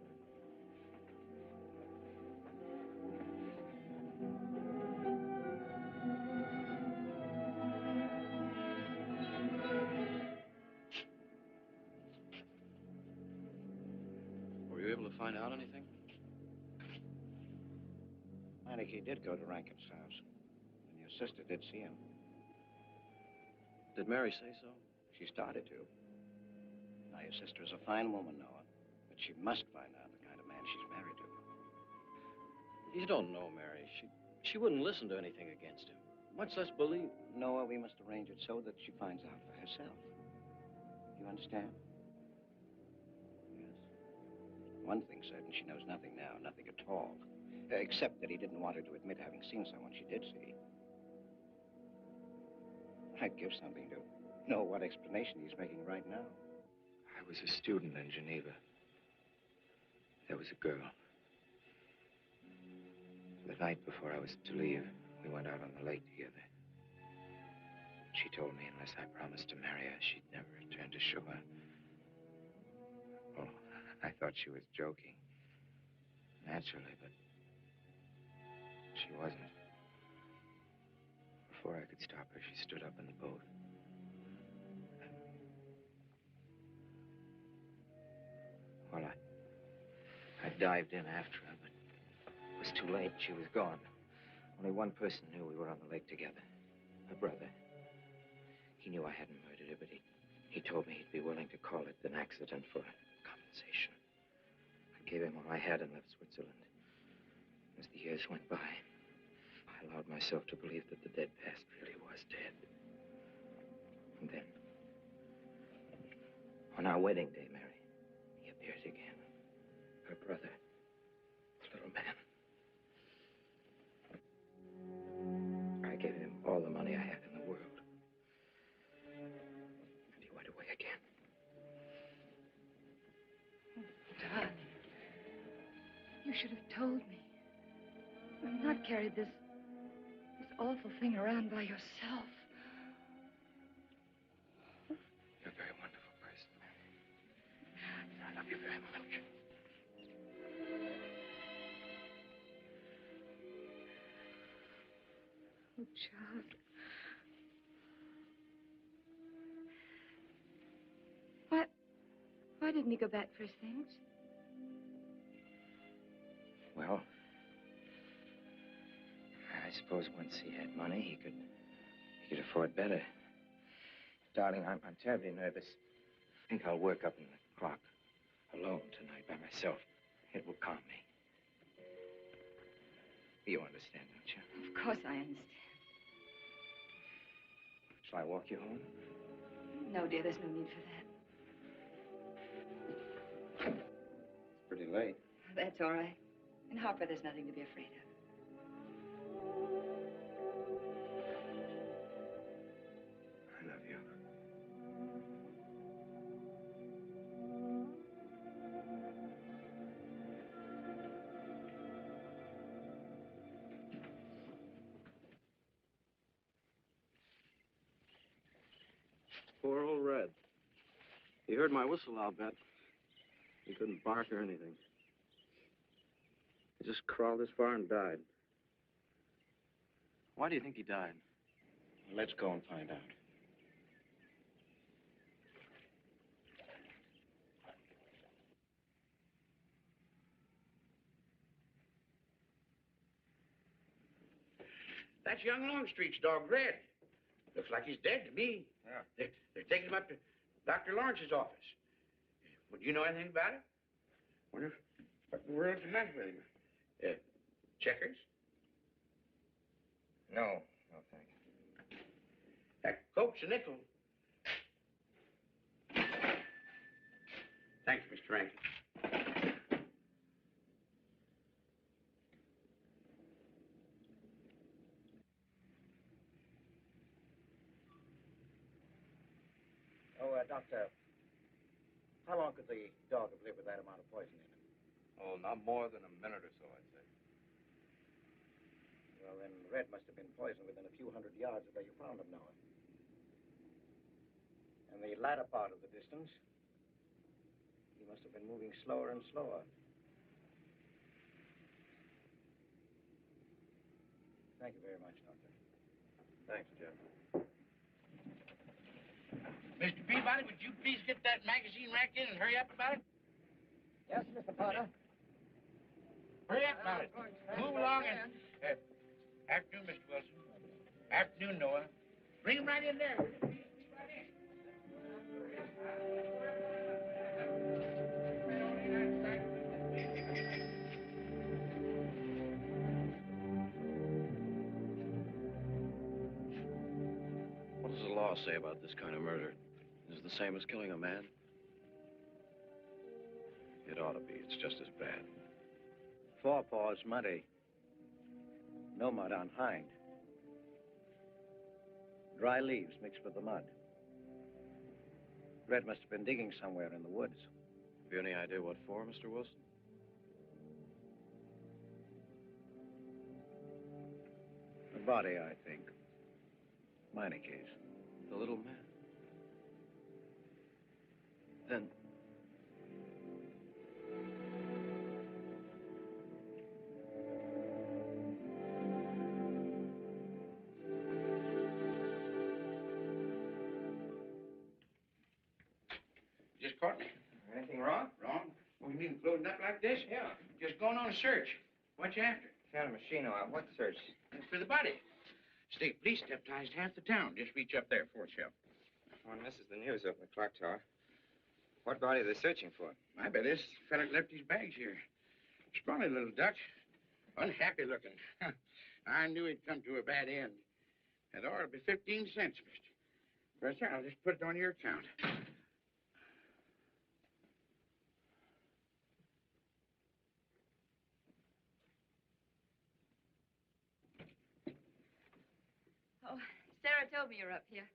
[SPEAKER 14] you able to find out anything?
[SPEAKER 15] I think he did go to Rankin's house. And your sister did see him.
[SPEAKER 14] Did Mary say so?
[SPEAKER 15] She started to. Now, your sister is a fine woman, Noah. But she must find out the kind of man she's married to.
[SPEAKER 14] You don't know Mary. She wouldn't listen to anything against him. Much less believe.
[SPEAKER 15] Noah, we must arrange it so that she finds out for herself. You understand? Yes. One thing certain, she knows nothing now, nothing at all. Except that he didn't want her to admit having seen someone she did see. I'd give something to know what explanation he's making right now.
[SPEAKER 3] I was a student in Geneva. There was a girl. The night before I was to leave, we went out on the lake together. She told me unless I promised to marry her, she'd never return to shore. Oh, I thought she was joking. Naturally, but she wasn't. Before I could stop her, she stood up in the boat. Well, I dived in after her, but it was too late. She was gone. Only one person knew we were on the lake together. Her brother. He knew I hadn't murdered her, but he told me he'd be willing to call it an accident for compensation. I gave him all I had and left Switzerland. As the years went by, I allowed myself to believe that the dead past really was dead. And then, on our wedding day, Mary, he appeared again. Her brother, the little man. I gave him all the money I had in the world. And he went away again.
[SPEAKER 5] Darling, you should have told me. And not carried this awful thing around by yourself.
[SPEAKER 3] You're a very wonderful person, Mary. I love you very much.
[SPEAKER 5] Oh, child. Why didn't he go back for his things?
[SPEAKER 3] Well, I suppose once he had money, he could afford better. Darling, I'm terribly nervous. I think I'll work up in the clock alone tonight by myself. It will calm me. You understand, don't you?
[SPEAKER 5] Of course I understand.
[SPEAKER 3] Shall I walk you home?
[SPEAKER 5] No, dear, there's no need for that.
[SPEAKER 3] It's pretty late.
[SPEAKER 5] That's all right. In Harper, there's nothing to be afraid of.
[SPEAKER 3] I love you.
[SPEAKER 14] Poor old Red. He heard my whistle, I'll bet. He couldn't bark or anything. He just crawled this far and died. Why do you think he died?
[SPEAKER 15] Let's go and find out.
[SPEAKER 9] That's young Longstreet's dog, Red. Looks like he's dead to me.
[SPEAKER 3] Yeah.
[SPEAKER 9] They're taking him up to Dr. Lawrence's office. Would you know anything about it? Wonder what in the world's the matter with him? Checkers?
[SPEAKER 3] No, no, thank you.
[SPEAKER 9] That Coke's a nickel. Thanks, Mr. Rankin.
[SPEAKER 15] Oh, Doctor, how long could the dog have lived with that amount of poison in it?
[SPEAKER 8] Oh, not more than a minute or so, I'd say.
[SPEAKER 15] Well, then Red must have been poisoned within a few hundred yards of where you found him, Noah. And the latter part of the distance, he must have been moving slower and slower. Thank you very much, Doctor.
[SPEAKER 14] Thanks, Jim.
[SPEAKER 9] Mr. Peabody, would you please get that magazine rack in and hurry up about it?
[SPEAKER 6] Yes, Mr. Potter.
[SPEAKER 9] Hurry up, now. Move along and... afternoon, Mr. Wilson. Afternoon, Noah. Bring him right in there.
[SPEAKER 14] What does the law say about this kind of murder? Is it the same as killing a man? It ought to be. It's just as bad.
[SPEAKER 15] Forepaws muddy. No mud on hind. Dry leaves mixed with the mud. Red must have been digging somewhere in the woods.
[SPEAKER 14] Have you any idea what for, Mr. Wilson?
[SPEAKER 15] The body, I think. Meinecke's.
[SPEAKER 14] The little man. Then...
[SPEAKER 9] Just caught me.
[SPEAKER 2] Anything wrong?
[SPEAKER 9] Wrong? What do you mean, loading up like this?
[SPEAKER 2] Yeah.
[SPEAKER 9] Just going on a search. What you after?
[SPEAKER 2] Found a machine out. What search?
[SPEAKER 9] For the body. State police deputized half the town. Just reach up there, fourth shelf.
[SPEAKER 3] One misses the news up in the clock tower. What body are they searching for?
[SPEAKER 9] I bet this fella left his bags here. Scrawny little Dutch. Unhappy looking. I knew he'd come to a bad end. That ought to be 15 cents, mister. Professor, I'll just put it on your account.
[SPEAKER 12] Oh, Sarah told me you're up here.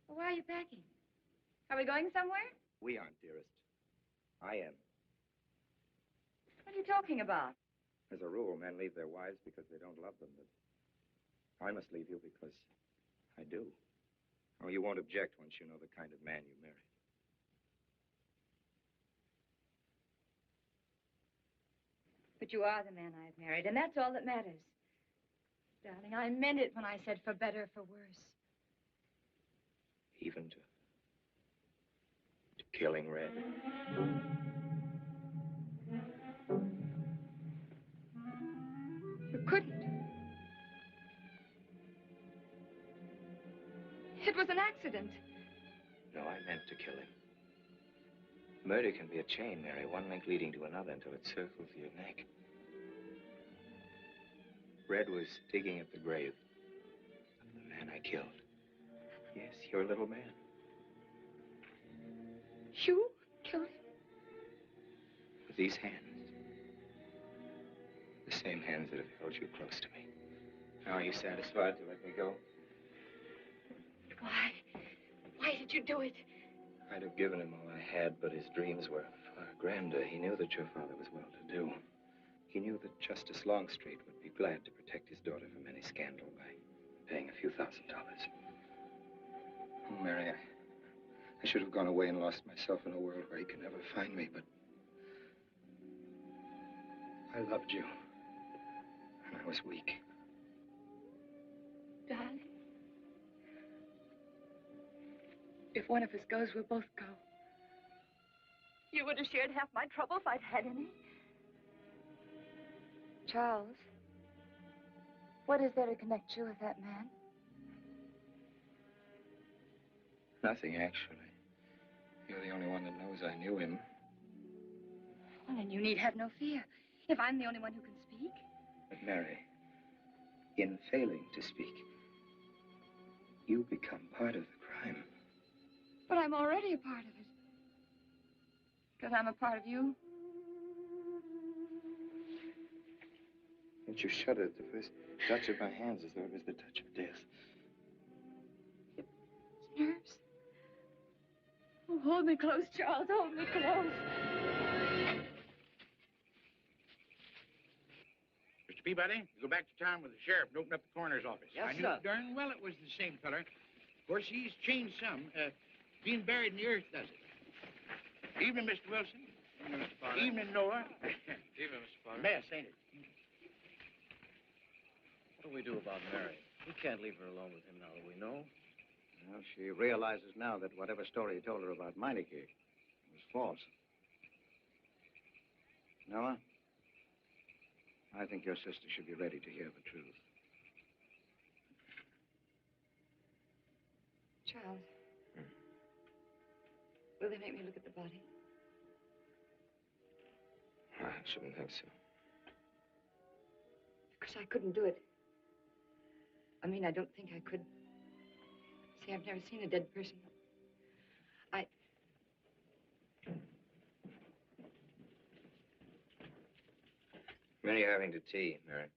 [SPEAKER 12] Well, why are you packing? Are we going somewhere?
[SPEAKER 3] We aren't, dearest. I am.
[SPEAKER 12] What are you talking about?
[SPEAKER 3] As a rule, men leave their wives because they don't love them, but I must leave you because I do. Oh, you won't object once you know the kind of man you married.
[SPEAKER 12] But you are the man I've married, and that's all that matters. Darling, I meant it when I said for better or for worse.
[SPEAKER 3] Even to killing Red.
[SPEAKER 12] You couldn't. It was an accident.
[SPEAKER 3] No, I meant to kill him. Murder can be a chain, Mary, one link leading to another until it circles your neck. Red was digging at the grave of the man I killed. Yes, your little man.
[SPEAKER 12] You killed him?
[SPEAKER 3] With these hands. The same hands that have held you close to me. Now, are you satisfied to let me go?
[SPEAKER 12] Why? Why did you do it?
[SPEAKER 3] I'd have given him all I had, but his dreams were far grander. He knew that your father was well-to-do. He knew that Justice Longstreet would be glad to protect his daughter from any scandal by paying a few $1,000. Oh, Mary, I should have gone away and lost myself in a world where he could never find me, but I loved you, and I was weak.
[SPEAKER 12] Darling, if one of us goes, we'll both go. You would have shared half my trouble if I'd had any. Charles, what is there to connect you with that man?
[SPEAKER 3] Nothing, actually. You're the only one that knows I knew him.
[SPEAKER 12] Well, then you need have no fear. If I'm the only one who can speak.
[SPEAKER 3] But, Mary, in failing to speak, you become part of the crime.
[SPEAKER 12] But I'm already a part of it. Because I'm a part of you.
[SPEAKER 3] Don't you shudder at the first touch of my hands as though it was the touch of death?
[SPEAKER 12] It's nerves. Oh, hold me close, Charles. Hold me close.
[SPEAKER 9] Mr. Peabody, you go back to town with the sheriff and open up the coroner's office.
[SPEAKER 2] Yes,
[SPEAKER 9] I knew
[SPEAKER 2] sir.
[SPEAKER 9] darn well it was the same feller. Of course, he's changed some. Being buried in the earth does it. Evening, Mr. Wilson.
[SPEAKER 2] Evening, Mr. Potter.
[SPEAKER 9] Evening, Noah.
[SPEAKER 2] Evening, Mr. Potter.
[SPEAKER 9] Mess, ain't it?
[SPEAKER 14] What do we do about Mary? We can't leave her alone with him now that we know.
[SPEAKER 15] Well, she realizes now that whatever story he told her about Meinecke was false.
[SPEAKER 8] Noah, I think your sister should be ready to hear the truth.
[SPEAKER 5] Charles. Will they make me look at the body?
[SPEAKER 8] I shouldn't think so.
[SPEAKER 5] Because I couldn't do it. I mean, I don't think I could. See, I've never seen a dead person.
[SPEAKER 8] Many are having to tea, Mary.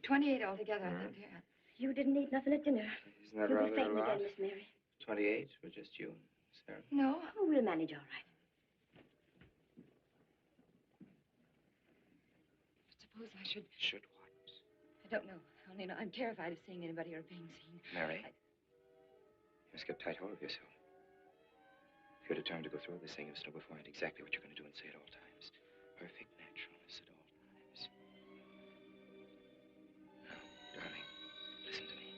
[SPEAKER 5] 28 altogether, I think, dear.
[SPEAKER 17] You didn't eat nothing at dinner.
[SPEAKER 8] Isn't that
[SPEAKER 17] You'll
[SPEAKER 8] rather
[SPEAKER 17] be fainting
[SPEAKER 8] a lot?
[SPEAKER 17] again, Miss Mary.
[SPEAKER 8] 28 for just you, Sarah.
[SPEAKER 5] No.
[SPEAKER 17] Oh, we'll manage all right.
[SPEAKER 5] Suppose I should...
[SPEAKER 8] Should what?
[SPEAKER 5] I don't know. Only know I'm terrified of seeing anybody or being seen.
[SPEAKER 8] Mary, you must get tight hold of yourself. If you're determined to go through with this thing, you must know beforehand exactly what you're going to do and say at all times. Perfect naturalness at all times. Now, darling, listen to me.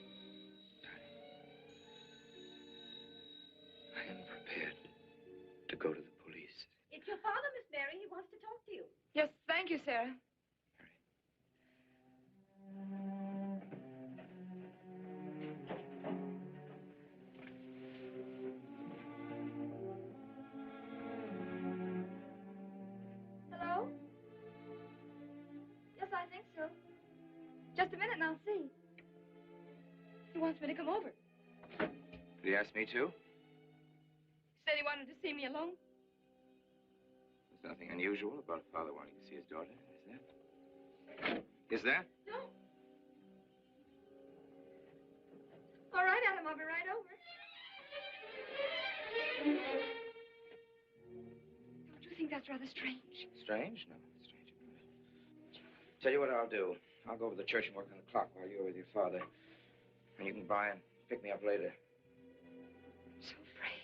[SPEAKER 8] Darling. I am prepared to go to the police.
[SPEAKER 17] It's your father, Miss Mary. He wants to talk to you.
[SPEAKER 5] Yes, thank you, Sarah.
[SPEAKER 18] Hello? Yes, I think so. Just a minute and I'll see.
[SPEAKER 5] He wants me to come over.
[SPEAKER 8] Did he ask me to?
[SPEAKER 5] Said he wanted to see me alone.
[SPEAKER 8] There's nothing unusual about a father wanting to see his daughter, is there? Is there?
[SPEAKER 18] No. All right, Adam, I'll be right over.
[SPEAKER 5] Don't you think that's rather strange?
[SPEAKER 8] Strange? No, not strange. Tell you what I'll do. I'll go over to the church and work on the clock while you're with your father. And you can buy and pick me up later.
[SPEAKER 5] I'm so afraid.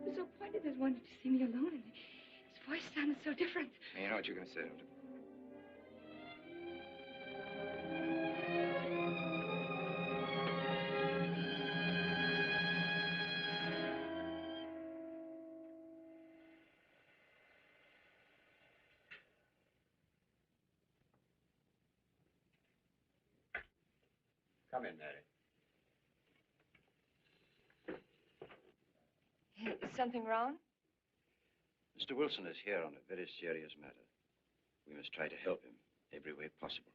[SPEAKER 5] He was so pointed that he wanted to see me alone, and his voice sounded so different.
[SPEAKER 8] And you know what you're going to say, don't you?
[SPEAKER 15] Come in, Mary.
[SPEAKER 5] Is something wrong?
[SPEAKER 15] Mr. Wilson is here on a very serious matter. We must try to help him every way possible.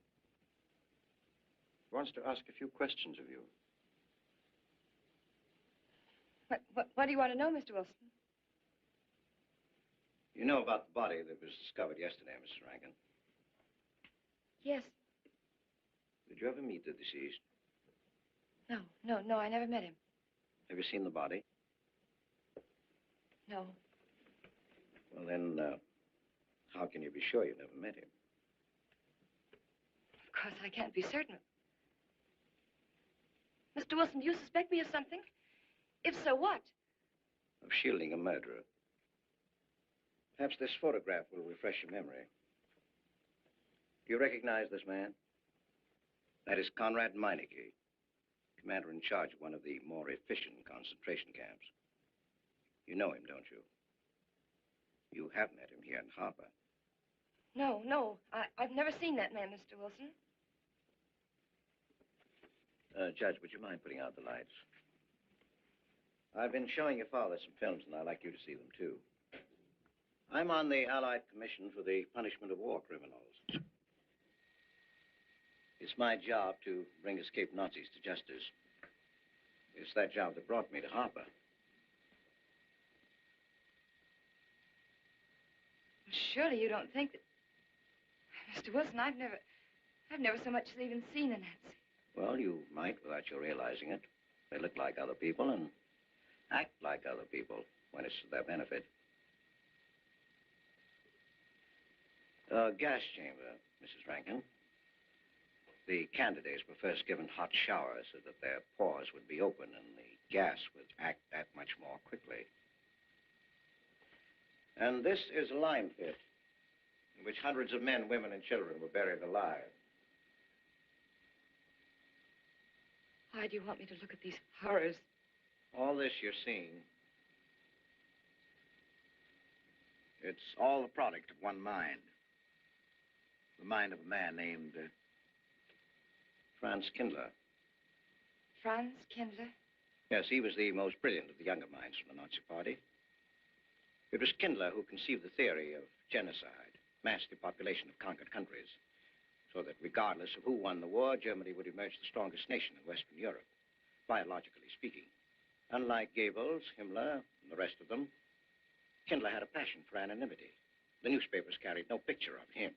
[SPEAKER 15] He wants to ask a few questions of you.
[SPEAKER 5] What do you want to know, Mr. Wilson?
[SPEAKER 15] You know about the body that was discovered yesterday, Mrs. Rankin.
[SPEAKER 5] Yes.
[SPEAKER 15] Did you ever meet the deceased?
[SPEAKER 5] No, I never met him.
[SPEAKER 15] Have you seen the body?
[SPEAKER 5] No.
[SPEAKER 15] Well, then, how can you be sure you never met him?
[SPEAKER 5] Of course, I can't be certain. Mr. Wilson, do you suspect me of something? If so, what?
[SPEAKER 15] Of shielding a murderer. Perhaps this photograph will refresh your memory. Do you recognize this man? That is Conrad Meineke, commander in charge of one of the more efficient concentration camps. You know him, don't you? You have met him here in Harper.
[SPEAKER 5] No. I've never seen that man, Mr. Wilson.
[SPEAKER 15] Judge, would you mind putting out the lights? I've been showing your father some films, and I'd like you to see them, too. I'm on the Allied Commission for the Punishment of War Criminals. It's my job to bring escaped Nazis to justice. It's that job that brought me to Harper.
[SPEAKER 5] Surely you don't think that... Mr. Wilson, I've never so much as even seen a Nazi.
[SPEAKER 15] Well, you might without your realizing it. They look like other people and act like other people when it's to their benefit. A gas chamber, Mrs. Rankin. The candidates were first given hot showers so that their pores would be open and the gas would act that much more quickly. And this is a lime pit in which hundreds of men, women, and children were buried alive.
[SPEAKER 5] Why do you want me to look at these horrors?
[SPEAKER 15] All this you're seeing It's all the product of one mind. The mind of a man named Franz Kindler.
[SPEAKER 5] Franz Kindler?
[SPEAKER 15] Yes, he was the most brilliant of the younger minds from the Nazi Party. It was Kindler who conceived the theory of genocide, mass depopulation of conquered countries, so that regardless of who won the war, Germany would emerge the strongest nation in Western Europe, biologically speaking. Unlike Goebbels, Himmler, and the rest of them, Kindler had a passion for anonymity. The newspapers carried no picture of him.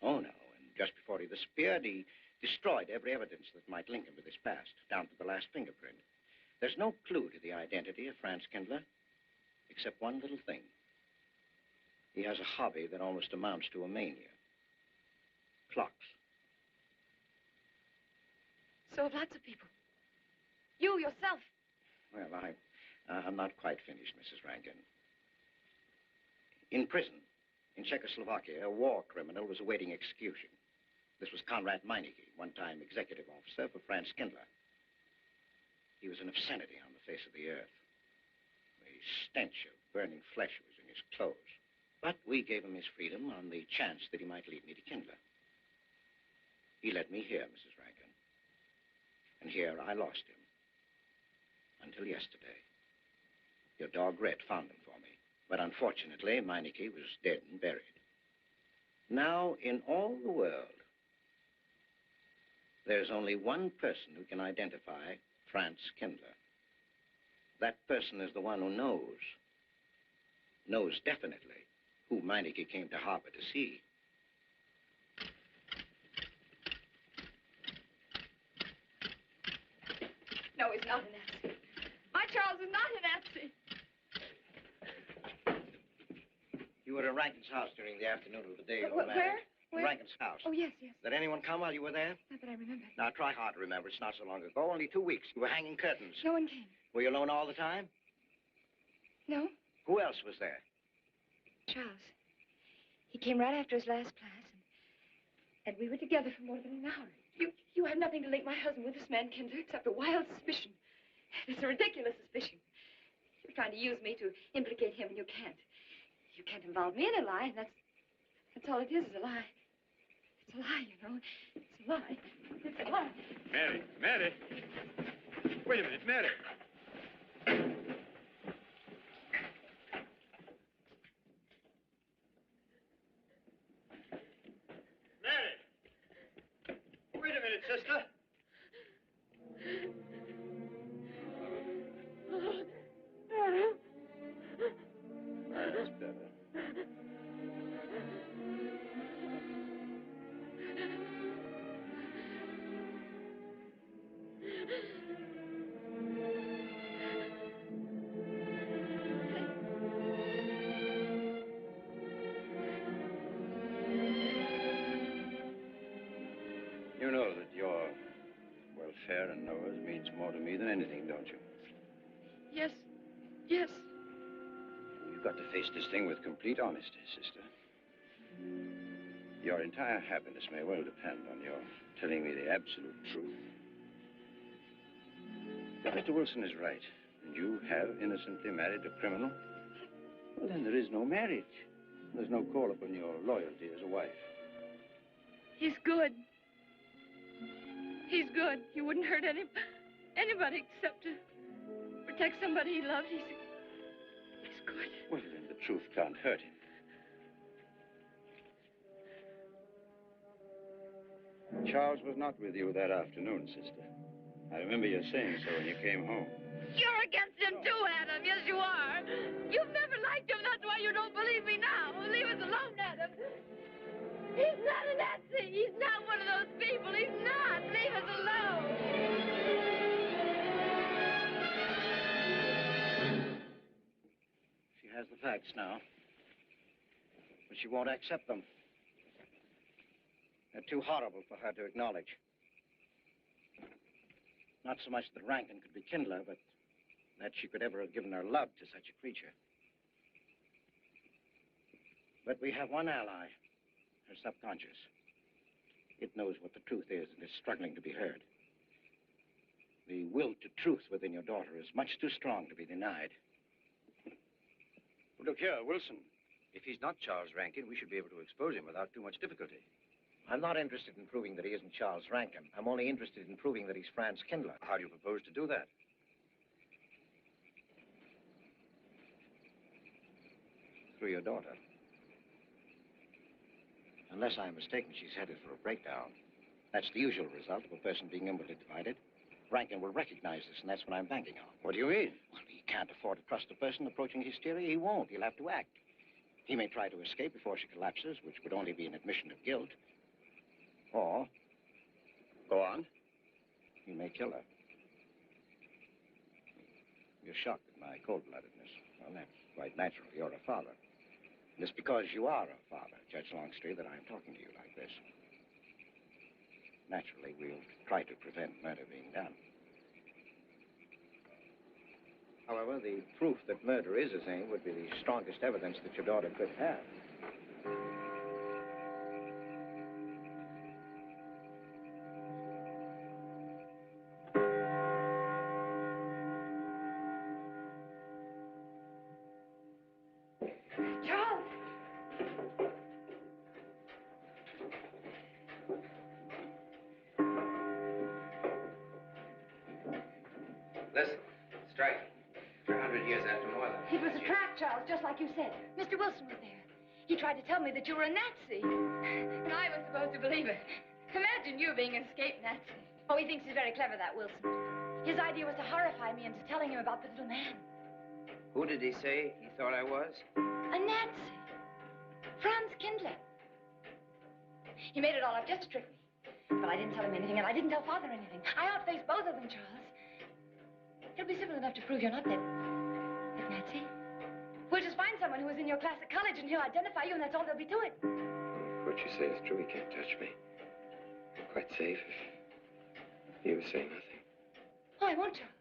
[SPEAKER 15] Oh, no, and just before he disappeared, he destroyed every evidence that might link him with his past, down to the last fingerprint. There's no clue to the identity of Franz Kindler, except one little thing. He has a hobby that almost amounts to a mania. Clocks.
[SPEAKER 5] So have lots of people. You, yourself.
[SPEAKER 15] Well, I'm not quite finished, Mrs. Rankin. In prison, in Czechoslovakia, a war criminal was awaiting execution. This was Conrad Meineke, one-time executive officer for Franz Kindler. He was an obscenity on the face of the earth. The stench of burning flesh was in his clothes. But we gave him his freedom on the chance that he might lead me to Kindler. He led me here, Mrs. Rankin. And here I lost him. Until yesterday. Your dog Red found him for me. But unfortunately, Meineke was dead and buried. Now, in all the world, there's only one person who can identify Franz Kindler. That person is the one who knows definitely who Meineke came to harbor to see.
[SPEAKER 5] No, he's not a Nazi. My Charles is not a Nazi.
[SPEAKER 15] You were at Rankin's house during the afternoon of the day you
[SPEAKER 5] Where?
[SPEAKER 15] were married.
[SPEAKER 5] Where?
[SPEAKER 15] Rankin's house.
[SPEAKER 5] Oh, yes, yes.
[SPEAKER 15] Did anyone come while you were there?
[SPEAKER 5] Not that I remember.
[SPEAKER 15] Now, try hard to remember. It's not so long ago. Only 2 weeks. You were hanging curtains.
[SPEAKER 5] No one came.
[SPEAKER 15] Were you alone all the time?
[SPEAKER 5] No?
[SPEAKER 15] Who else was there?
[SPEAKER 5] Charles. He came right after his last class, and we were together for more than an hour. You have nothing to link my husband with this man, Kindler, except a wild suspicion. It's a ridiculous suspicion. You're trying to use me to implicate him, and you can't. You can't involve me in a lie, and that's all it is a lie. It's a lie, you know. It's a lie. It's a lie.
[SPEAKER 13] Mary, Mary. Wait a minute, Mary. Mary. Wait a minute, sister.
[SPEAKER 15] That's better.
[SPEAKER 13] You know that your welfare and Noah's means more to me than anything, don't you?
[SPEAKER 5] Yes. Yes.
[SPEAKER 13] You've got to face this thing with complete honesty, sister. Your entire happiness may well depend on your telling me the absolute truth. If Mr. Wilson is right, and you have innocently married a criminal, well, then there is no marriage. There's no call upon your loyalty as a wife.
[SPEAKER 5] He's good. He's good. He wouldn't hurt anybody except to protect somebody he loved. He's good.
[SPEAKER 13] Well, then the truth can't hurt him. Charles was not with you that afternoon, sister. I remember you saying so when you came home.
[SPEAKER 5] You're against him too, Adam. Yes, you are. You've never liked him. That's why you don't believe me now. Leave us alone, Adam. He's not a Nazi. He's not one of those people. He's not. Leave us alone.
[SPEAKER 15] She has the facts now. But she won't accept them. They're too horrible for her to acknowledge. Not so much that Rankin could be Kindler, but that she could ever have given her love to such a creature. But we have one ally, her subconscious. It knows what the truth is and is struggling to be heard. The will to truth within your daughter is much too strong to be denied.
[SPEAKER 13] Look here, Wilson.
[SPEAKER 14] If he's not Charles Rankin, we should be able to expose him without too much difficulty.
[SPEAKER 15] I'm not interested in proving that he isn't Charles Rankin. I'm only interested in proving that he's Franz Kindler.
[SPEAKER 14] How do you propose to do that?
[SPEAKER 15] Through your daughter. Unless I'm mistaken, she's headed for a breakdown. That's the usual result of a person being inwardly divided. Rankin will recognize this, and that's what I'm banking on.
[SPEAKER 13] What do you mean?
[SPEAKER 15] Well, he can't afford to trust a person approaching hysteria. He won't. He'll have to act. He may try to escape before she collapses, which would only be an admission of guilt. Or...
[SPEAKER 13] Go on.
[SPEAKER 15] He may kill her. You're shocked at my cold-bloodedness. Well, that's quite natural. You're a father. And it's because you are a father, Judge Longstreet, that I'm talking to you like this. Naturally, we'll try to prevent murder being done. However, the proof that murder is his aim would be the strongest evidence that your daughter could have.
[SPEAKER 5] Charles!
[SPEAKER 8] Listen, strike. 300 years after more than...
[SPEAKER 5] It was a trap, Charles, just like you said. Mr. Wilson was there. He tried to tell me that you were a Nazi. And I was supposed to believe it. Imagine you being an escaped Nazi. Oh, he thinks he's very clever, that Wilson. His idea was to horrify me into telling him about the little man.
[SPEAKER 8] Who did he say he thought I was?
[SPEAKER 5] A Nazi. Franz Kindler. He made it all up just to trick me. But I didn't tell him anything, and I didn't tell Father anything. I outfaced both of them, Charles. It'll be simple enough to prove you're not that Nazi. We'll just find someone who was in your class at college, and he'll identify you, and that's all there'll be to it.
[SPEAKER 8] If what you say is true, he can't touch me. I'm quite safe if you say nothing.
[SPEAKER 5] Oh, I won't, Charles.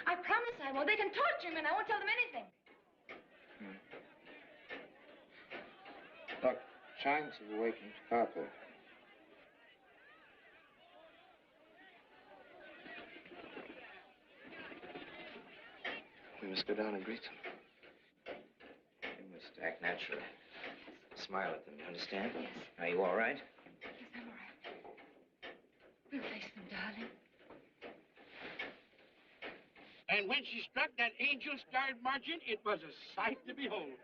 [SPEAKER 5] I promise I won't. They can torture me, and I won't tell them anything.
[SPEAKER 13] Look, signs of awakened Harper.
[SPEAKER 8] We must go down and greet them. You must act naturally. Smile at them, you understand?
[SPEAKER 5] Yes.
[SPEAKER 8] Are you all right?
[SPEAKER 5] Yes, I'm all right. We'll face them, darling.
[SPEAKER 9] And when she struck that angel-starred margin, it was a sight to behold.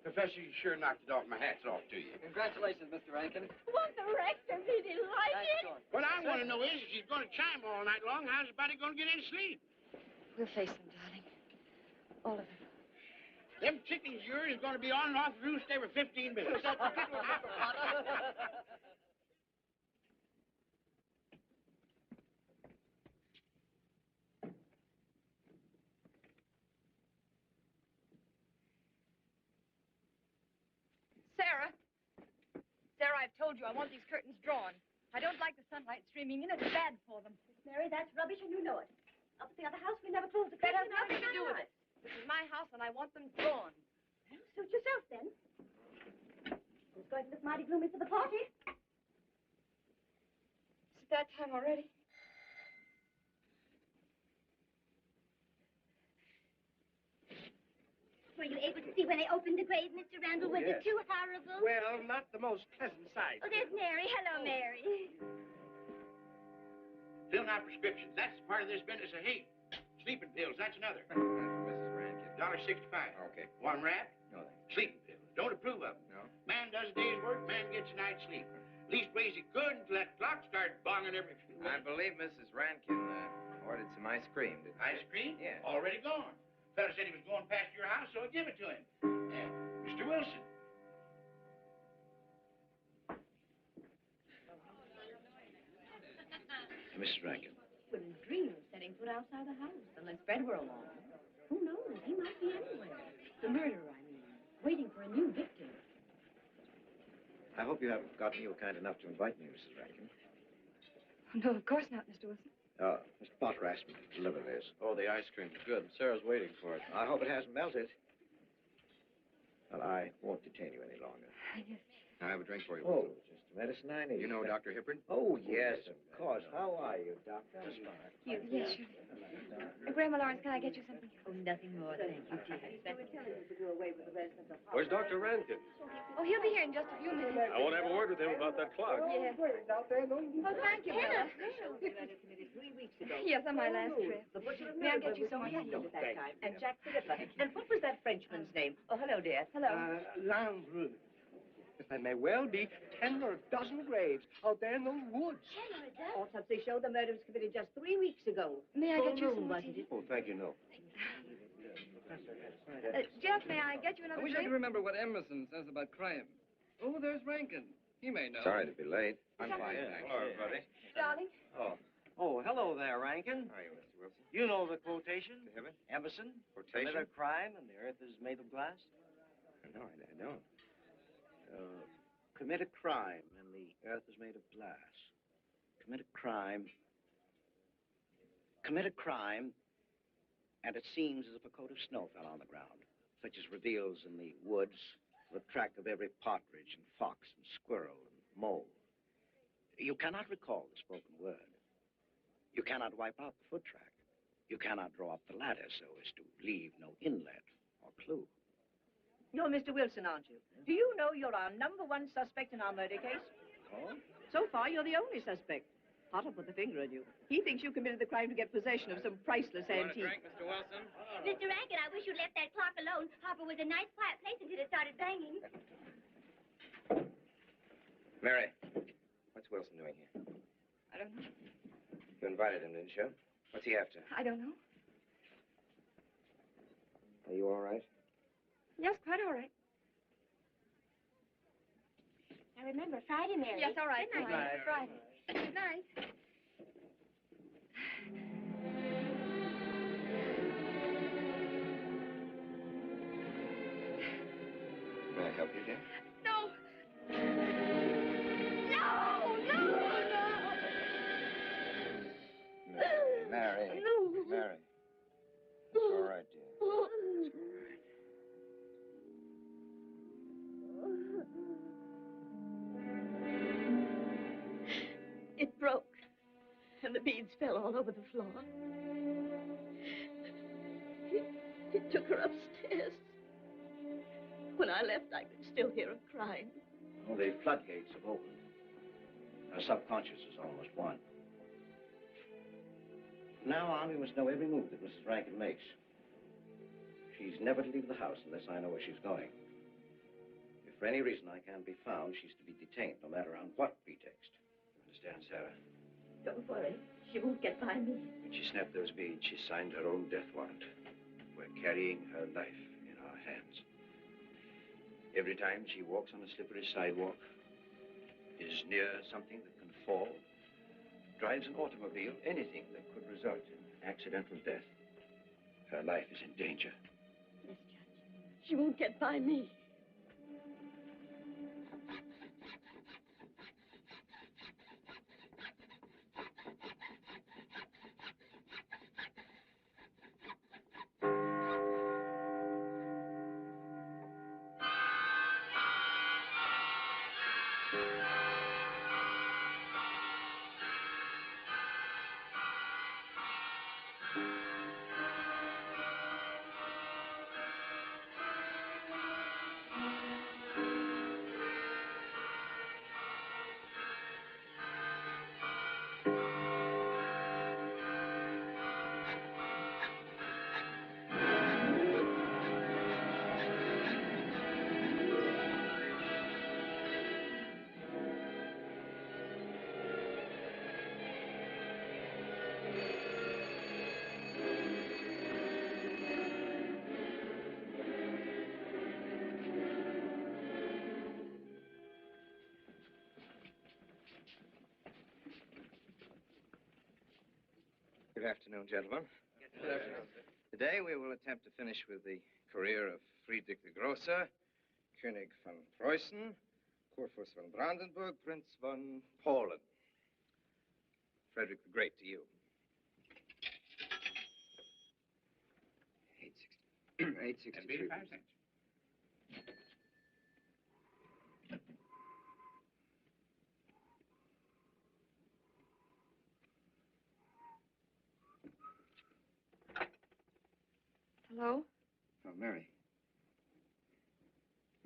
[SPEAKER 9] Professor, you sure knocked it off. My hat's off to you.
[SPEAKER 10] Congratulations, Mr. Rankin.
[SPEAKER 18] What the wreck? Does he like it?
[SPEAKER 9] What I want to know is, if she's going to chime all night long, how's the body going to get any sleep?
[SPEAKER 5] We'll face them, darling. All of them.
[SPEAKER 9] Them chickens of yours is going to be on and off the roost every 15 minutes.
[SPEAKER 5] Sarah. Sarah, I've told you I want these curtains drawn. I don't like the sunlight streaming in. It's bad for them.
[SPEAKER 17] Mary, that's rubbish, and you know it. Up at the other house, we never closed the
[SPEAKER 5] That
[SPEAKER 17] curtain.
[SPEAKER 5] has nothing to do with it. This is my house, and I want them drawn.
[SPEAKER 17] Well, suit yourself, then. It's going to look mighty gloomy for the party.
[SPEAKER 5] Is it that time already?
[SPEAKER 18] Were you able to see when they opened the grave, Mr. Randall? Was it too horrible?
[SPEAKER 9] Well, not the most pleasant sight.
[SPEAKER 18] Oh, there's Mary. Hello, Mary.
[SPEAKER 9] Filling out prescriptions. That's part of this business of hate. Sleeping pills, that's another.
[SPEAKER 3] Mrs. Rankin.
[SPEAKER 9] $1.65.
[SPEAKER 3] Okay.
[SPEAKER 9] One wrap?
[SPEAKER 3] No, thanks.
[SPEAKER 9] Sleeping pills. Don't approve of them.
[SPEAKER 3] No?
[SPEAKER 9] Man does a day's work, man gets a night's sleep. Leastways he could until that clock started bonging every few
[SPEAKER 3] I
[SPEAKER 9] minutes.
[SPEAKER 3] believe Mrs. Rankin ordered some ice cream.
[SPEAKER 9] Ice cream?
[SPEAKER 3] Yeah.
[SPEAKER 9] Already gone. Fella said he was going past your house, so I give it to him. Mr. Wilson.
[SPEAKER 15] Mrs. Rankin.
[SPEAKER 12] Wouldn't dream of setting foot outside the house unless Fred were along. Who knows? He might be anywhere. The murderer, I mean. Waiting for a new victim.
[SPEAKER 15] I hope you haven't forgotten you were kind enough to invite me, Mrs. Rankin.
[SPEAKER 5] No, of course not, Mr. Wilson.
[SPEAKER 15] Mr. Potter asked me to deliver this.
[SPEAKER 14] Oh, the ice cream's good. Sarah's waiting for it.
[SPEAKER 15] I hope it hasn't melted. Well, I won't detain you any longer.
[SPEAKER 5] Yes.
[SPEAKER 8] I have a drink for you.
[SPEAKER 13] Oh, just the medicine I need.
[SPEAKER 8] You know Dr. Hippard?
[SPEAKER 13] Oh, yes, of course. How are you, Doctor?
[SPEAKER 5] Yes, sure. Grandma Lawrence, can I get you something?
[SPEAKER 12] Oh, nothing more, thank you, dear.
[SPEAKER 16] Where's Dr. Rankin?
[SPEAKER 5] Oh, he'll be here in just a few minutes.
[SPEAKER 16] I want to have a word with him about that clock.
[SPEAKER 5] Yes. Oh, thank you, Bella. Yes, on my last trip. May I get you some more tea?
[SPEAKER 12] At that time. And Jack the Ripper. And what was that Frenchman's name? Oh, hello, dear.
[SPEAKER 5] Hello.
[SPEAKER 6] Landru. There may well be 10 or a dozen graves out there in those woods.
[SPEAKER 12] Autopsy showed the murder was committed just 3 weeks ago.
[SPEAKER 5] May I
[SPEAKER 12] Full
[SPEAKER 5] get you
[SPEAKER 12] moon,
[SPEAKER 5] some more
[SPEAKER 12] wasn't
[SPEAKER 5] tea?
[SPEAKER 12] it?
[SPEAKER 13] Oh, thank you, no.
[SPEAKER 5] Jeff, may I get you
[SPEAKER 14] I
[SPEAKER 5] another
[SPEAKER 14] wish I
[SPEAKER 5] drink?
[SPEAKER 14] could remember what Emerson says about crime. Oh, there's Rankin. He may know.
[SPEAKER 3] Sorry to be late.
[SPEAKER 14] I'm fine,
[SPEAKER 13] Yeah.
[SPEAKER 14] thanks.
[SPEAKER 13] Hello, everybody.
[SPEAKER 5] Darling?
[SPEAKER 13] Oh, hello there, Rankin.
[SPEAKER 3] How are you, Mr. Wilson?
[SPEAKER 13] You know the quotation?
[SPEAKER 3] Mr. Hibbert?
[SPEAKER 13] Emerson?
[SPEAKER 3] Quotation?
[SPEAKER 13] Commit a crime and the earth is made of glass?
[SPEAKER 3] No, I don't.
[SPEAKER 13] Commit a crime and the earth is made of glass. Commit a crime. Commit a crime, and it seems as if a coat of snow fell on the ground, such as reveals in the woods the track of every partridge and fox and squirrel and mole. You cannot recall the spoken word. You cannot wipe out the foot track. You cannot draw up the ladder so as to leave no inlet or clue.
[SPEAKER 12] You're Mr. Wilson, aren't you? Do you know you're our #1 suspect in our murder case?
[SPEAKER 13] Oh?
[SPEAKER 12] So far, you're the only suspect. Potter put the finger on you. He thinks you committed the crime to get possession of some priceless antique.
[SPEAKER 14] Mr. Wilson?
[SPEAKER 18] Mr. Rankin, I wish you'd left that clock alone. Hopper was a nice, quiet place until it started banging.
[SPEAKER 3] Mary, what's Wilson doing here?
[SPEAKER 5] I don't know.
[SPEAKER 3] You invited him, didn't you? What's he after?
[SPEAKER 5] I don't know.
[SPEAKER 3] Are you all right?
[SPEAKER 5] Yes, quite all right.
[SPEAKER 18] Now remember, Friday, Mary.
[SPEAKER 5] Yes, all right.
[SPEAKER 18] Good night.
[SPEAKER 5] Friday. Good night.
[SPEAKER 3] May I help you, dear?
[SPEAKER 5] No! No! No! No!
[SPEAKER 3] Mary.
[SPEAKER 5] No!
[SPEAKER 3] Mary. It's all right, dear. It's all right.
[SPEAKER 12] It broke, and the beads fell all over the floor. He took her upstairs. When I left, I could still hear her crying.
[SPEAKER 13] Well, the floodgates have opened. Her subconscious is almost won. From now on, we must know every move that Mrs. Rankin makes. She's never to leave the house unless I know where she's going. If for any reason I can't be found, she's to be detained, no matter on what pretext. Understand, Sarah?
[SPEAKER 12] Don't worry. She won't get by me.
[SPEAKER 13] When she snapped those beads, she signed her own death warrant. We're carrying her life in our hands. Every time she walks on a slippery sidewalk, is near something that can fall, drives an automobile, anything that could result in accidental death, her life is in danger.
[SPEAKER 12] Yes, Judge. She won't get by me.
[SPEAKER 8] Good afternoon, gentlemen. Today we will attempt to finish with the career of Friedrich the Grosser, König von Preußen, Kurfürst von Brandenburg, Prince von Poland. Frederick the Great to you. 863.
[SPEAKER 9] 85 cents.
[SPEAKER 5] Hello?
[SPEAKER 14] Oh, Mary.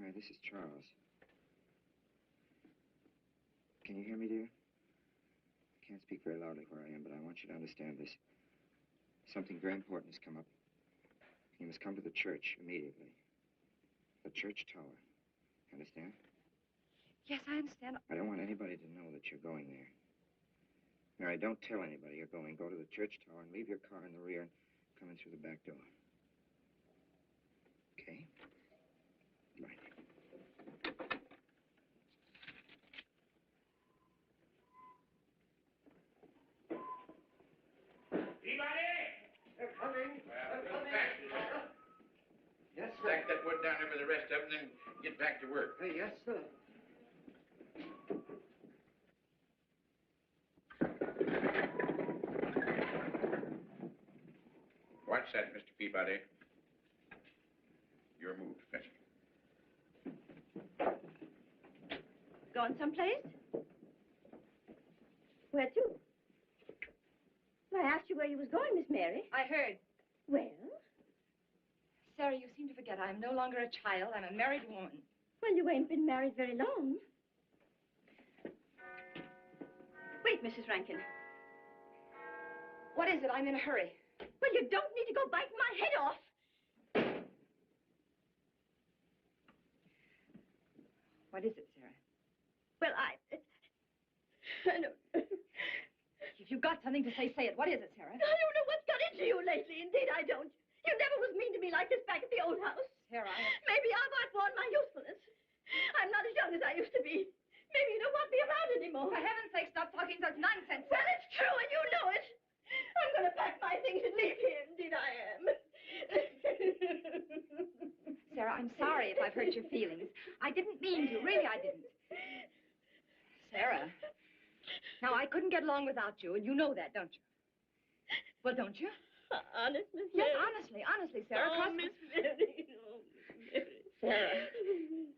[SPEAKER 14] Mary, this is Charles. Can you hear me, dear? I can't speak very loudly where I am, but I want you to understand this. Something very important has come up. You must come to the church immediately. The church tower. Understand?
[SPEAKER 5] Yes, I understand.
[SPEAKER 14] I don't want anybody to know that you're going there. Mary, don't tell anybody you're going. Go to the church tower and leave your car in the rear and come in through the back door. Okay? Right.
[SPEAKER 9] They're coming. Yes, sir. Stack that wood down there with the rest of them, then get back to work.
[SPEAKER 14] Yes, sir.
[SPEAKER 9] Watch that, Mr. Peabody. Your move, Fetch.
[SPEAKER 17] Going someplace? Where to? Well, I asked you where you was going, Miss Mary.
[SPEAKER 5] I heard.
[SPEAKER 17] Well?
[SPEAKER 5] Sarah, you seem to forget I'm no longer a child. I'm a married woman.
[SPEAKER 17] Well, you ain't been married very long. Wait, Mrs. Rankin.
[SPEAKER 5] What is it? I'm in a hurry.
[SPEAKER 17] Well, you don't need to go biting my head off.
[SPEAKER 5] What is it, Sarah?
[SPEAKER 17] Well, I don't...
[SPEAKER 5] If you've got something to say, say it. What is it, Sarah?
[SPEAKER 17] I don't know what's got into you lately. Indeed, I don't. You never was mean to me like this back at the old house.
[SPEAKER 5] Sarah,
[SPEAKER 17] Maybe I've outworn my usefulness. I'm not as young as I used to be. Maybe you don't want me around anymore.
[SPEAKER 5] For heaven's sake, stop talking such nonsense.
[SPEAKER 17] Well, it's true, and you know it. I'm going to pack my things and leave here. Indeed, I am.
[SPEAKER 5] Sarah, I'm sorry if I've hurt your feelings. I didn't mean to. Really, I didn't. Sarah. Now, I couldn't get along without you, and you know that, don't you? Well, don't you?
[SPEAKER 17] Honest, Miss
[SPEAKER 5] Yes,
[SPEAKER 17] Mary?
[SPEAKER 5] honestly, Sarah.
[SPEAKER 17] Oh, Miss Mary. Oh, Miss Mary.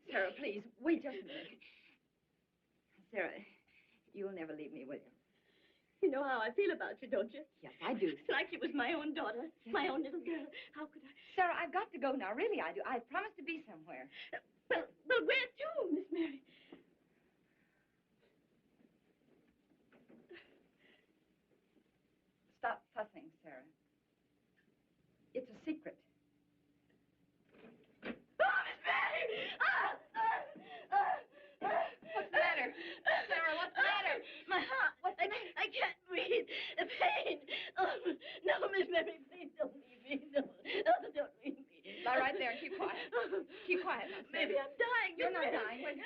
[SPEAKER 5] Sarah, please, wait just a minute. Sarah, you'll never leave me, will you?
[SPEAKER 17] You know how I feel about you, don't you?
[SPEAKER 5] Yes, I do.
[SPEAKER 17] It's like you was my own daughter, my own little girl. How could I?
[SPEAKER 5] Sarah, I've got to go now. Really, I do. I promised to be somewhere.
[SPEAKER 17] Well, where to, Miss Mary?
[SPEAKER 5] Stop fussing, Sarah. It's a secret.
[SPEAKER 17] Oh, Miss Mary!
[SPEAKER 5] What's the matter? Sarah, what's the matter?
[SPEAKER 17] My heart. I can't breathe. The pain. Oh, no, Miss Mary, please don't leave me. No, don't leave me.
[SPEAKER 5] Lie right there and keep quiet. Keep quiet now, Sarah.
[SPEAKER 17] Maybe I'm dying.
[SPEAKER 5] You're not dying.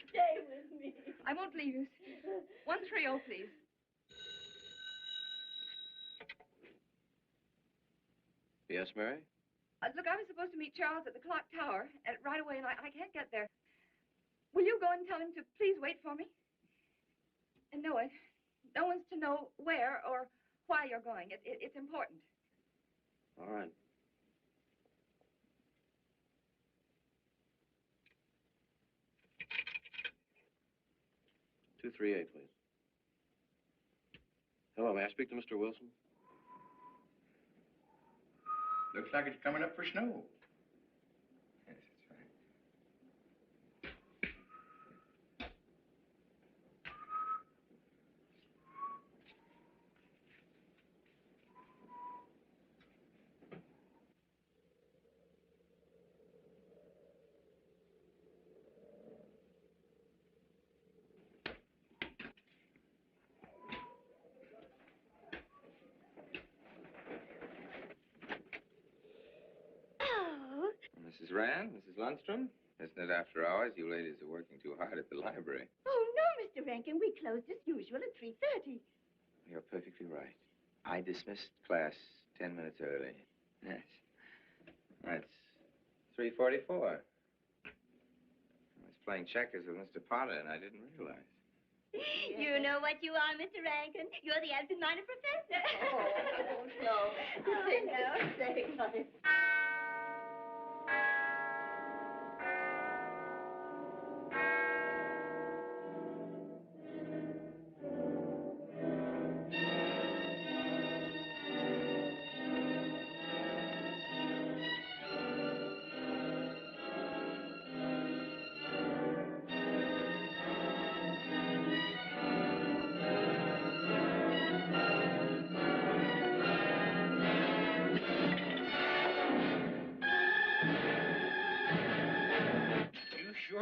[SPEAKER 17] Stay with me.
[SPEAKER 5] I won't leave you. 130, please.
[SPEAKER 14] Yes, Mary?
[SPEAKER 5] Look, I was supposed to meet Charles at the clock tower right away, and I can't get there. Will you go and tell him to please wait for me? And no one's to know where or why you're going. It's important.
[SPEAKER 14] All right. "238, please. Hello, may I speak to Mr. Wilson?
[SPEAKER 9] Looks like it's coming up for snow.
[SPEAKER 14] Yes, that's right.
[SPEAKER 17] Oh.
[SPEAKER 3] Mrs. Rand, Mrs. Lundstrom, isn't it after hours? You ladies are working too hard at the library.
[SPEAKER 17] Oh, no, Mr. Rankin. We closed as usual at 3:30.
[SPEAKER 3] You're perfectly right. I dismissed class 10 minutes early. Yes. That's 3:44. I was playing checkers with Mr. Potter, and I didn't realize.
[SPEAKER 18] You know what you are, Mr. Rankin? You're the absent-minded professor.
[SPEAKER 17] Oh, no. I know. Say, honey.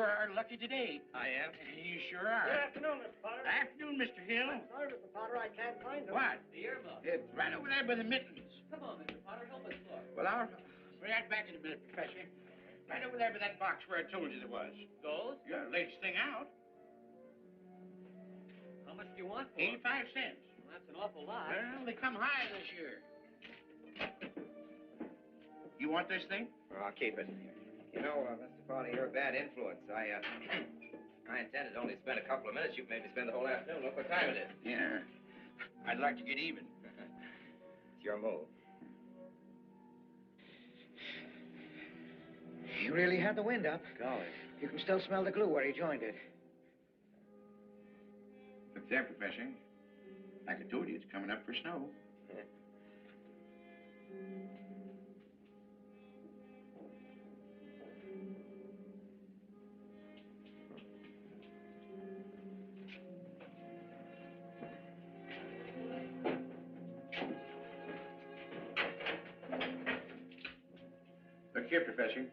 [SPEAKER 9] sure are lucky today.
[SPEAKER 2] I am.
[SPEAKER 9] You sure are.
[SPEAKER 6] Good afternoon, Mr. Potter.
[SPEAKER 9] Afternoon, Mr. Hill.
[SPEAKER 6] I'm sorry, Mr. Potter, I can't find them.
[SPEAKER 9] What?
[SPEAKER 2] The earmuff.
[SPEAKER 9] It's right over there by the mittens.
[SPEAKER 2] Come on, Mr. Potter, help us look.
[SPEAKER 9] Well, I'll be right back in a minute, Professor. Right over there by that box where I told you there was.
[SPEAKER 2] Those?
[SPEAKER 9] Yeah, latest thing out.
[SPEAKER 2] How much do you want for
[SPEAKER 9] 85 cents.
[SPEAKER 2] Well, that's an awful lot.
[SPEAKER 9] Well, they come high this year. You want this thing?
[SPEAKER 3] Well, I'll keep it. You know, Mr. Potter, you're a bad influence. I intended only to spend a couple of minutes. You've made me spend the whole afternoon. Look what time it is.
[SPEAKER 9] Yeah. I'd like to get even.
[SPEAKER 3] It's your move.
[SPEAKER 13] You really had the wind up.
[SPEAKER 3] Golly.
[SPEAKER 13] You can still smell the glue where he joined it.
[SPEAKER 9] Look there, Professor. Like I told you, it's coming up for snow. Look here, Professor.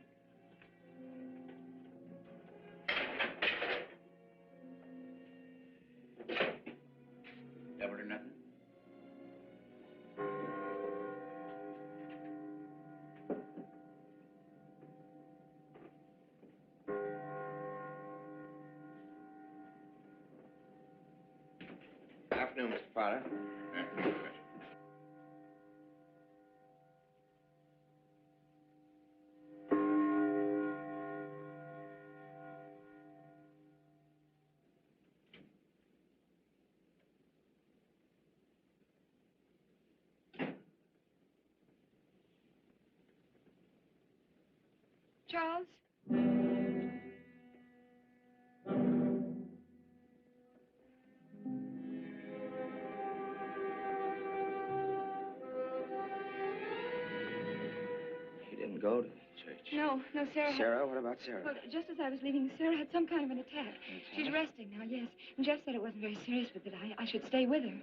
[SPEAKER 9] Double or nothing?
[SPEAKER 3] Afternoon, Mr. Potter.
[SPEAKER 9] Afternoon, Professor.
[SPEAKER 5] Charles?
[SPEAKER 14] You didn't go to church.
[SPEAKER 5] No, Sarah.
[SPEAKER 14] Sarah? What about Sarah?
[SPEAKER 5] Well, just as I was leaving, Sarah had some kind of an attack. She's resting now, yes. And Jeff said it wasn't very serious, but that I should stay with her.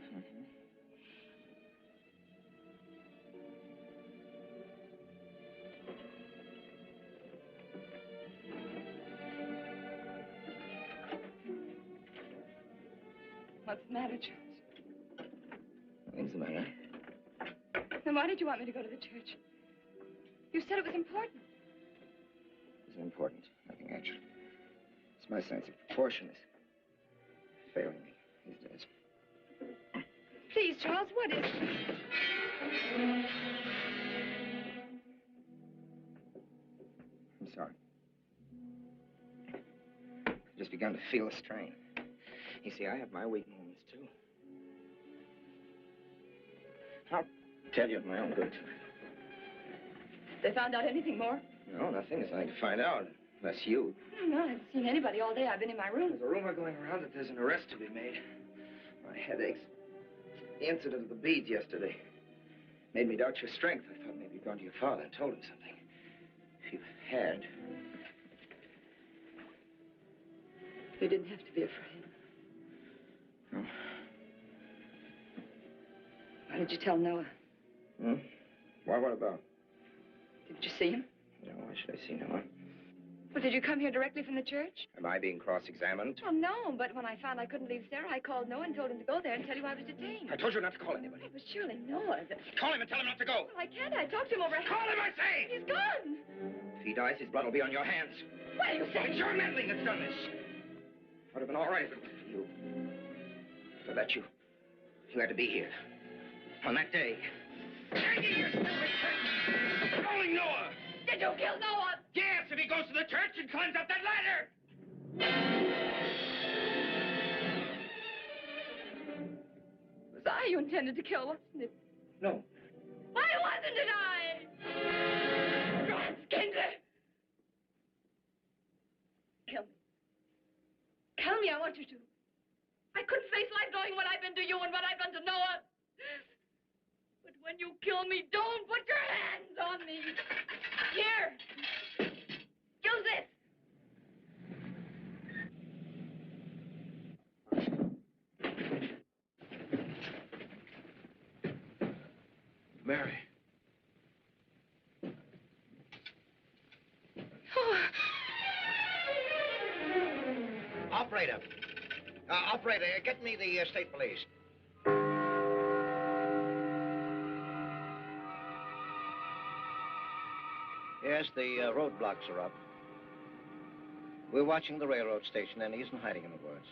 [SPEAKER 5] What's the matter, Charles?
[SPEAKER 14] Nothing's the matter.
[SPEAKER 5] Then why did you want me to go to the church? You said it was important.
[SPEAKER 14] It's important. Nothing, actually. It's my sense of proportion is failing me these days.
[SPEAKER 5] Please, Charles, what is it?
[SPEAKER 14] I'm sorry. I've just begun to feel a strain. You see, I have my weak moments, too. I'll tell you in my own good time.
[SPEAKER 5] They found out anything more?
[SPEAKER 14] No, nothing. There's nothing to find out. Unless you.
[SPEAKER 5] No, I haven't seen anybody all day. I've been in my room.
[SPEAKER 14] There's a rumor going around that there's an arrest to be made. My head aches. The incident of the beads yesterday made me doubt your strength. I thought maybe you'd gone to your father and told him something. If you had...
[SPEAKER 5] You didn't have to be afraid.
[SPEAKER 14] No.
[SPEAKER 5] Why did you tell Noah?
[SPEAKER 14] Hmm? Why, what about?
[SPEAKER 5] Did you see him?
[SPEAKER 14] No, why should I see Noah?
[SPEAKER 5] Well, did you come here directly from the church?
[SPEAKER 14] Am I being cross-examined?
[SPEAKER 5] Well, no, but when I found I couldn't leave Sarah, I called Noah and told him to go there and tell you I was detained.
[SPEAKER 14] I told you not to call anybody.
[SPEAKER 5] It was surely Noah.
[SPEAKER 14] Call him and tell him not to go.
[SPEAKER 5] Well, I can't. I talked to him over...
[SPEAKER 14] Call him, I say!
[SPEAKER 5] He's gone.
[SPEAKER 14] If he dies, his blood will be on your hands.
[SPEAKER 5] What are you saying?
[SPEAKER 14] It's your meddling that's done this. Would have been all right if it wasn't for you. For that you had to be here. On that day. Taking your stupid church. Calling Noah.
[SPEAKER 5] Did you kill Noah?
[SPEAKER 14] Yes, if he goes to the church and climbs up that ladder.
[SPEAKER 5] It was I you intended to kill, wasn't it?
[SPEAKER 14] No.
[SPEAKER 5] Why wasn't it I? God, Skindler! Kill me. Kill me, I want you to. I couldn't face life knowing what I've been to you and what I've done to Noah. But when you kill me, don't put your hands on me. Here. Use this.
[SPEAKER 14] Mary.
[SPEAKER 5] Oh.
[SPEAKER 1] Operator. Operator, get me the state police. Yes, the roadblocks are up. We're watching the railroad station, and he isn't hiding in the woods.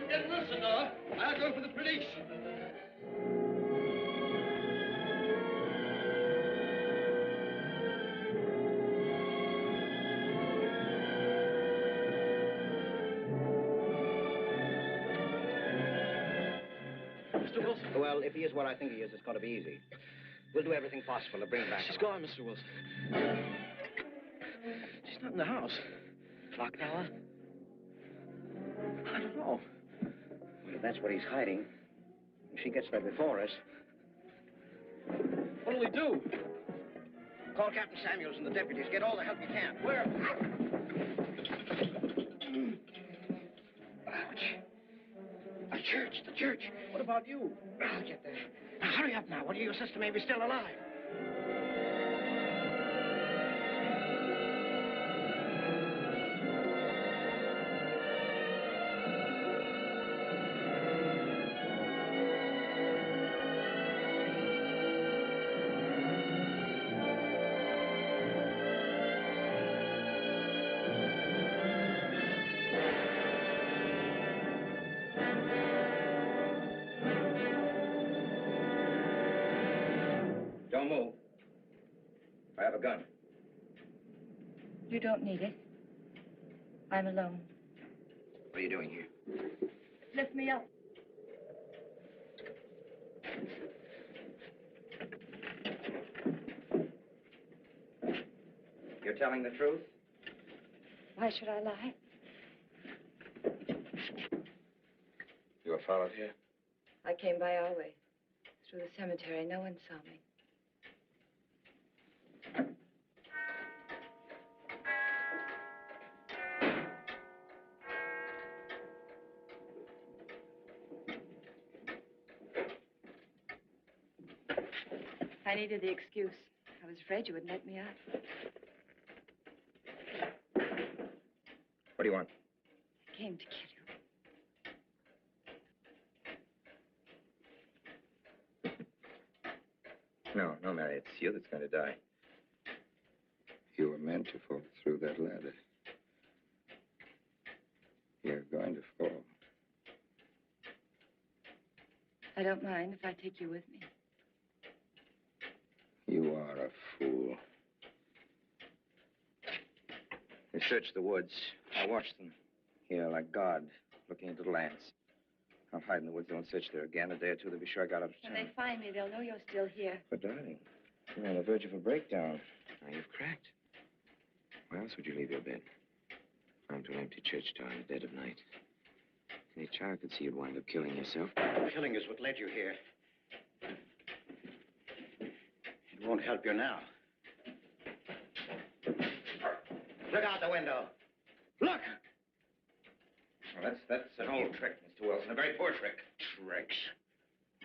[SPEAKER 9] Get Wilson, Noah. I'll go for the police.
[SPEAKER 1] Mr. Wilson? Well, if he is what I think he is, it's going to be easy. We'll do everything possible to bring him back.
[SPEAKER 10] She's gone, Mr. Wilson. She's not in the house.
[SPEAKER 1] Clock tower?
[SPEAKER 10] I don't know.
[SPEAKER 1] Well, if that's what he's hiding, if she gets there before us...
[SPEAKER 10] What'll we do?
[SPEAKER 1] Call Captain Samuels and the deputies. Get all the help you can.
[SPEAKER 10] Where?
[SPEAKER 1] The church, the church.
[SPEAKER 10] What about you?
[SPEAKER 1] I'll get there. Now, hurry up now. One of your sister may be still alive.
[SPEAKER 3] Don't move. I have a gun.
[SPEAKER 5] You don't need it. I'm alone.
[SPEAKER 3] What are you doing here?
[SPEAKER 5] Lift me up.
[SPEAKER 3] You're telling the truth?
[SPEAKER 5] Why should I lie?
[SPEAKER 3] You were followed here?
[SPEAKER 5] I came by our way. Through the cemetery. No one saw me. I needed the excuse. I was afraid you wouldn't let me out.
[SPEAKER 3] What do you want?
[SPEAKER 5] I came to kill you.
[SPEAKER 3] No, Mary, it's you that's going to die.
[SPEAKER 14] You were meant to fall through that ladder. You're going to fall.
[SPEAKER 5] I don't mind if I take you with me.
[SPEAKER 14] You are a fool.
[SPEAKER 3] They searched the woods. I watched them. Here, like God, looking into the lands. I'll hide in the woods. They won't search there again. A day or two, they'll be sure I got up to
[SPEAKER 5] When
[SPEAKER 3] town.
[SPEAKER 5] they find me, they'll know you're still here.
[SPEAKER 3] But, darling, you're on the verge of a breakdown. Now, you've cracked. Why else would you leave your bed? Armed to an empty church door in the dead of night. Any child could see you'd wind up killing yourself.
[SPEAKER 1] Killing is what led you here. It won't help you now. Look out the window. Look!
[SPEAKER 3] Well, that's an old trick, Mr. Wilson. A very poor trick.
[SPEAKER 1] Tricks.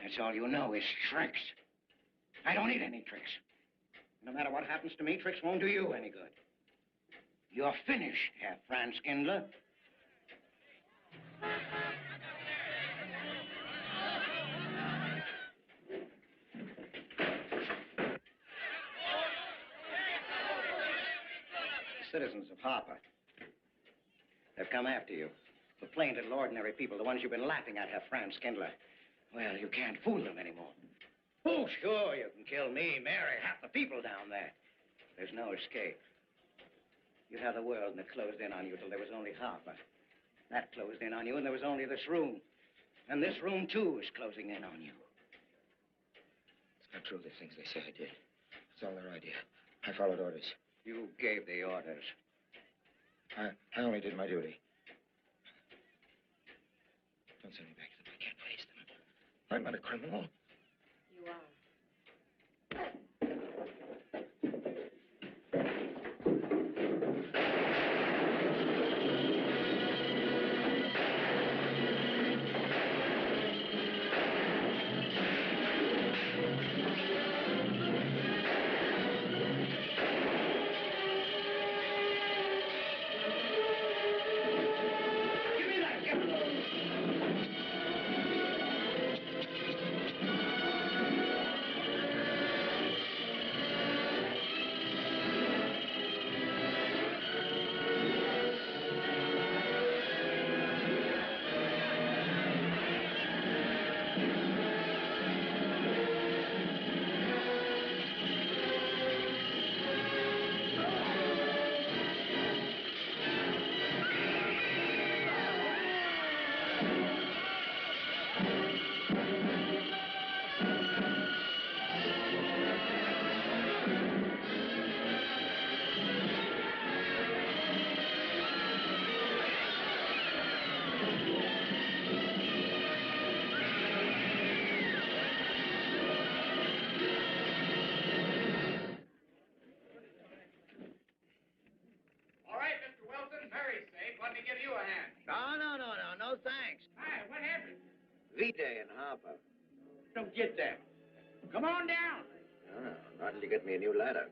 [SPEAKER 1] That's all you know is tricks. I don't need any tricks. No matter what happens to me, tricks won't do you any good. You're finished, Herr Franz Kindler. The citizens of Harper. They've come after you. The plain little ordinary people, the ones you've been laughing at, Herr Franz Kindler.
[SPEAKER 13] Well, you can't fool them anymore. Oh, sure, you can kill me, Mary, half the people down there. There's no escape. You had the world and it closed in on you till there was only Harper. That closed in on you and there was only this room. And this room, too, is closing in on you.
[SPEAKER 14] It's not true, the things they say I did. It's all their idea. I followed orders.
[SPEAKER 13] You gave the orders.
[SPEAKER 14] I only did my duty. Don't send me back to them. I can't face them. I'm not a criminal.
[SPEAKER 12] You are.
[SPEAKER 9] All right, Mr. Wilson, Mary's safe. Let me give you a hand.
[SPEAKER 13] No, thanks.
[SPEAKER 9] Hi, what happened?
[SPEAKER 13] V-Day and Harper.
[SPEAKER 9] Don't get that. Come on down.
[SPEAKER 15] No, not until you get me a new ladder.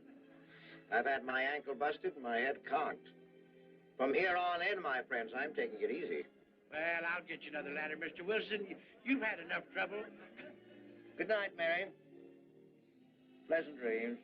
[SPEAKER 15] I've had my ankle busted and my head conked. From here on in, my friends, I'm taking it easy.
[SPEAKER 9] Well, I'll get you another ladder, Mr. Wilson. You've had enough trouble.
[SPEAKER 15] Good night, Mary. Pleasant dreams.